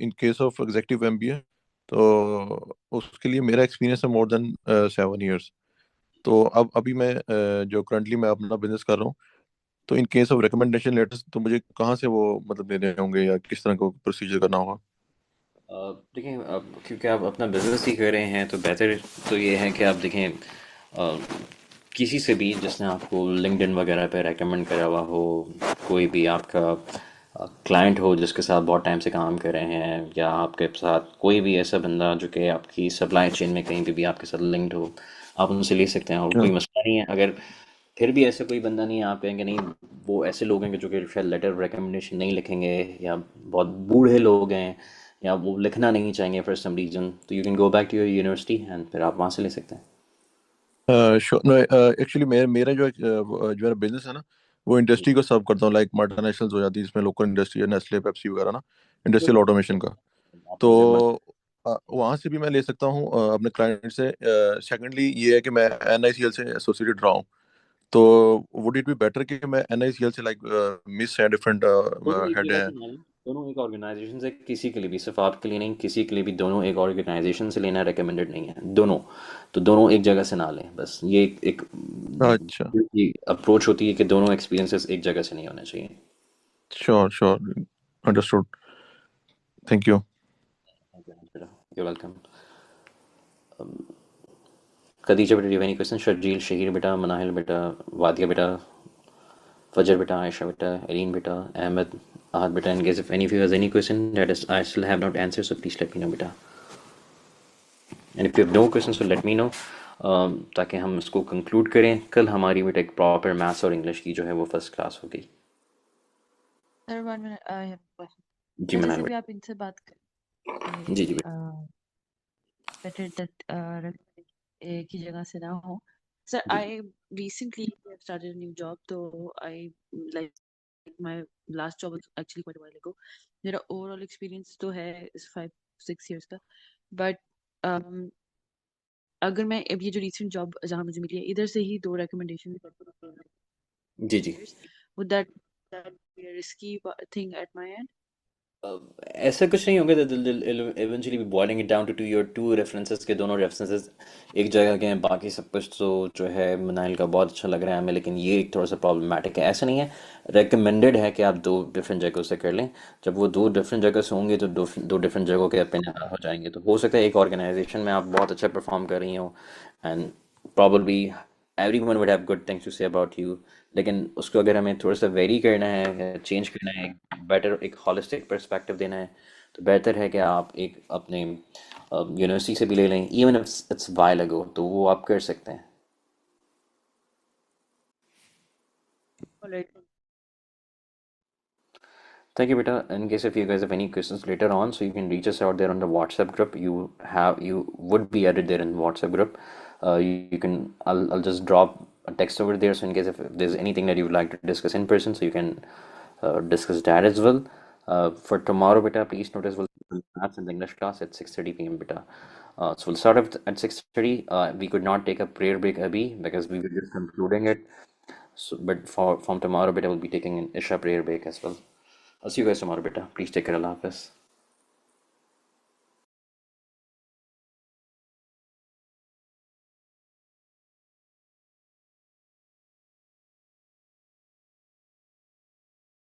in case of executive MBA तो उसके लिए मेरा experience है more than 7 years. तो अब अभी मैं जो करंटली मैं अपना बिजनेस कर रहा हूँ, तो in case of recommendation letters तो मुझे कहाँ से वो मतलब लेने होंगे या किस तरह को प्रोसीजर करना होगा? देखिए, अब क्योंकि आप अपना बिजनेस ही कर रहे हैं तो बेहतर तो ये है कि आप देखें, किसी से भी जिसने आपको लिंक्डइन वगैरह पे रेकमेंड करा हुआ हो, कोई भी आपका क्लाइंट हो जिसके साथ बहुत टाइम से काम कर रहे हैं, या आपके साथ कोई भी ऐसा बंदा जो कि आपकी सप्लाई चेन में कहीं पे भी आपके साथ लिंक्ड हो, आप उनसे ले सकते हैं और कोई मसला नहीं है। अगर फिर भी ऐसा कोई बंदा नहीं है, आप कहेंगे नहीं वो ऐसे लोग हैं कि जो कि शायद लेटर ऑफ रिकमेंडेशन नहीं लिखेंगे, या बहुत बूढ़े लोग हैं, या वो लिखना नहीं चाहेंगे फॉर सम रीजन, तो you can go back to your university एंड फिर आप वहाँ से ले सकते हैं। एक्चुअली मेरा जो है बिजनेस है ना, वो इंडस्ट्री को सर्व करता हूँ, लाइक मल्टीनेशनल्स हो जाती है जिसमें लोकल इंडस्ट्री है, नेस्ले, पेप्सी वगैरह ना, इंडस्ट्रियल ऑटोमेशन का। तो वहाँ से भी मैं ले सकता हूँ अपने क्लाइंट से। सेकेंडली ये है कि मैं एनआईसीएल से एसोसिएटेड रहा हूँ, तो वुड इट बी बेटर कि मैं एनआईसीएल से लाइक मिस है डिफरेंट दोनों एक हेड जगह है? से ना लें, दोनों एक ऑर्गेनाइजेशन से, किसी के लिए भी, सिर्फ आपके लिए नहीं, किसी के लिए भी दोनों एक ऑर्गेनाइजेशन से लेना रिकमेंडेड नहीं है दोनों। तो दोनों एक जगह से ना लें, बस ये एक अच्छा, अप्रोच होती है कि दोनों एक्सपीरियंसेस एक जगह से नहीं होने चाहिए। Sure sure, understood, thank you. You're welcome. Khadija beta, do you have any questions? Sharjeel, Shahir beta, Manahil beta, Wadia beta, Fajr beta, Aisha beta, Aline beta, Ahmed, Ahad beta. In case if any of you has any question that is I still have not answered, so please let me know beta. And if you have no questions, so let me know, ताकि हम इसको conclude करें। कल हमारी बेटा एक proper maths और English की जो है वो फर्स्ट क्लास होगी। Sir, 1 minute, I have a question. जी जैसे मनाल भी बेटा। आप इनसे बात करें जी जी बेटा। better that की जगह से ना हो. Sir, I recently have started a new job, so I like my last job was actually quite a while ago. मेरा overall experience तो है is 5-6 years का, but अगर मैं अब ये जो recent job जहाँ मुझे मिली है इधर से ही 2 recommendation ji ji. would that be a risky thing at my end? ऐसा कुछ नहीं होगा। Eventually be boiling it down to your two references के दोनों रेफरेंसेस एक जगह के हैं, बाकी सब कुछ तो जो है मनाइल का बहुत अच्छा लग रहा है हमें, लेकिन ये एक थोड़ा सा प्रॉब्लमेटिक है। ऐसा नहीं है, रेकमेंडेड है कि आप 2 डिफरेंट जगहों से कर लें। जब वो 2 डिफरेंट जगह से होंगे तो 2 डिफरेंट जगहों के अपन हो जाएंगे, तो हो सकता है एक ऑर्गेनाइजेशन में आप बहुत अच्छा परफॉर्म कर रही हो and probably everyone would have good things to say about you, लेकिन उसको अगर हमें थोड़ा सा वेरी करना है, चेंज करना है, बेटर एक हॉलिस्टिक पर्सपेक्टिव देना है, तो बेहतर है कि आप एक अपने यूनिवर्सिटी से भी ले लें, इवन इफ इट्स वाइल अगो, तो वो आप कर सकते हैं। Alright. Thank you, beta. In case if you guys have any questions later on, so you can reach us out there on the WhatsApp group. You would be added there in WhatsApp group. You can I'll just drop a text over there. So in case if there's anything that you would like to discuss in person, so you can discuss that as well. For tomorrow, beta, please notice we'll the maths and the English class at 6:30 p.m. beta. So we'll start at 6:30. We could not take a prayer break, Abhi, because we were just concluding it. So, but from tomorrow, beta, we'll be taking an Isha prayer break as well. I'll see you guys tomorrow, beta. Please take care. Allah Hafiz.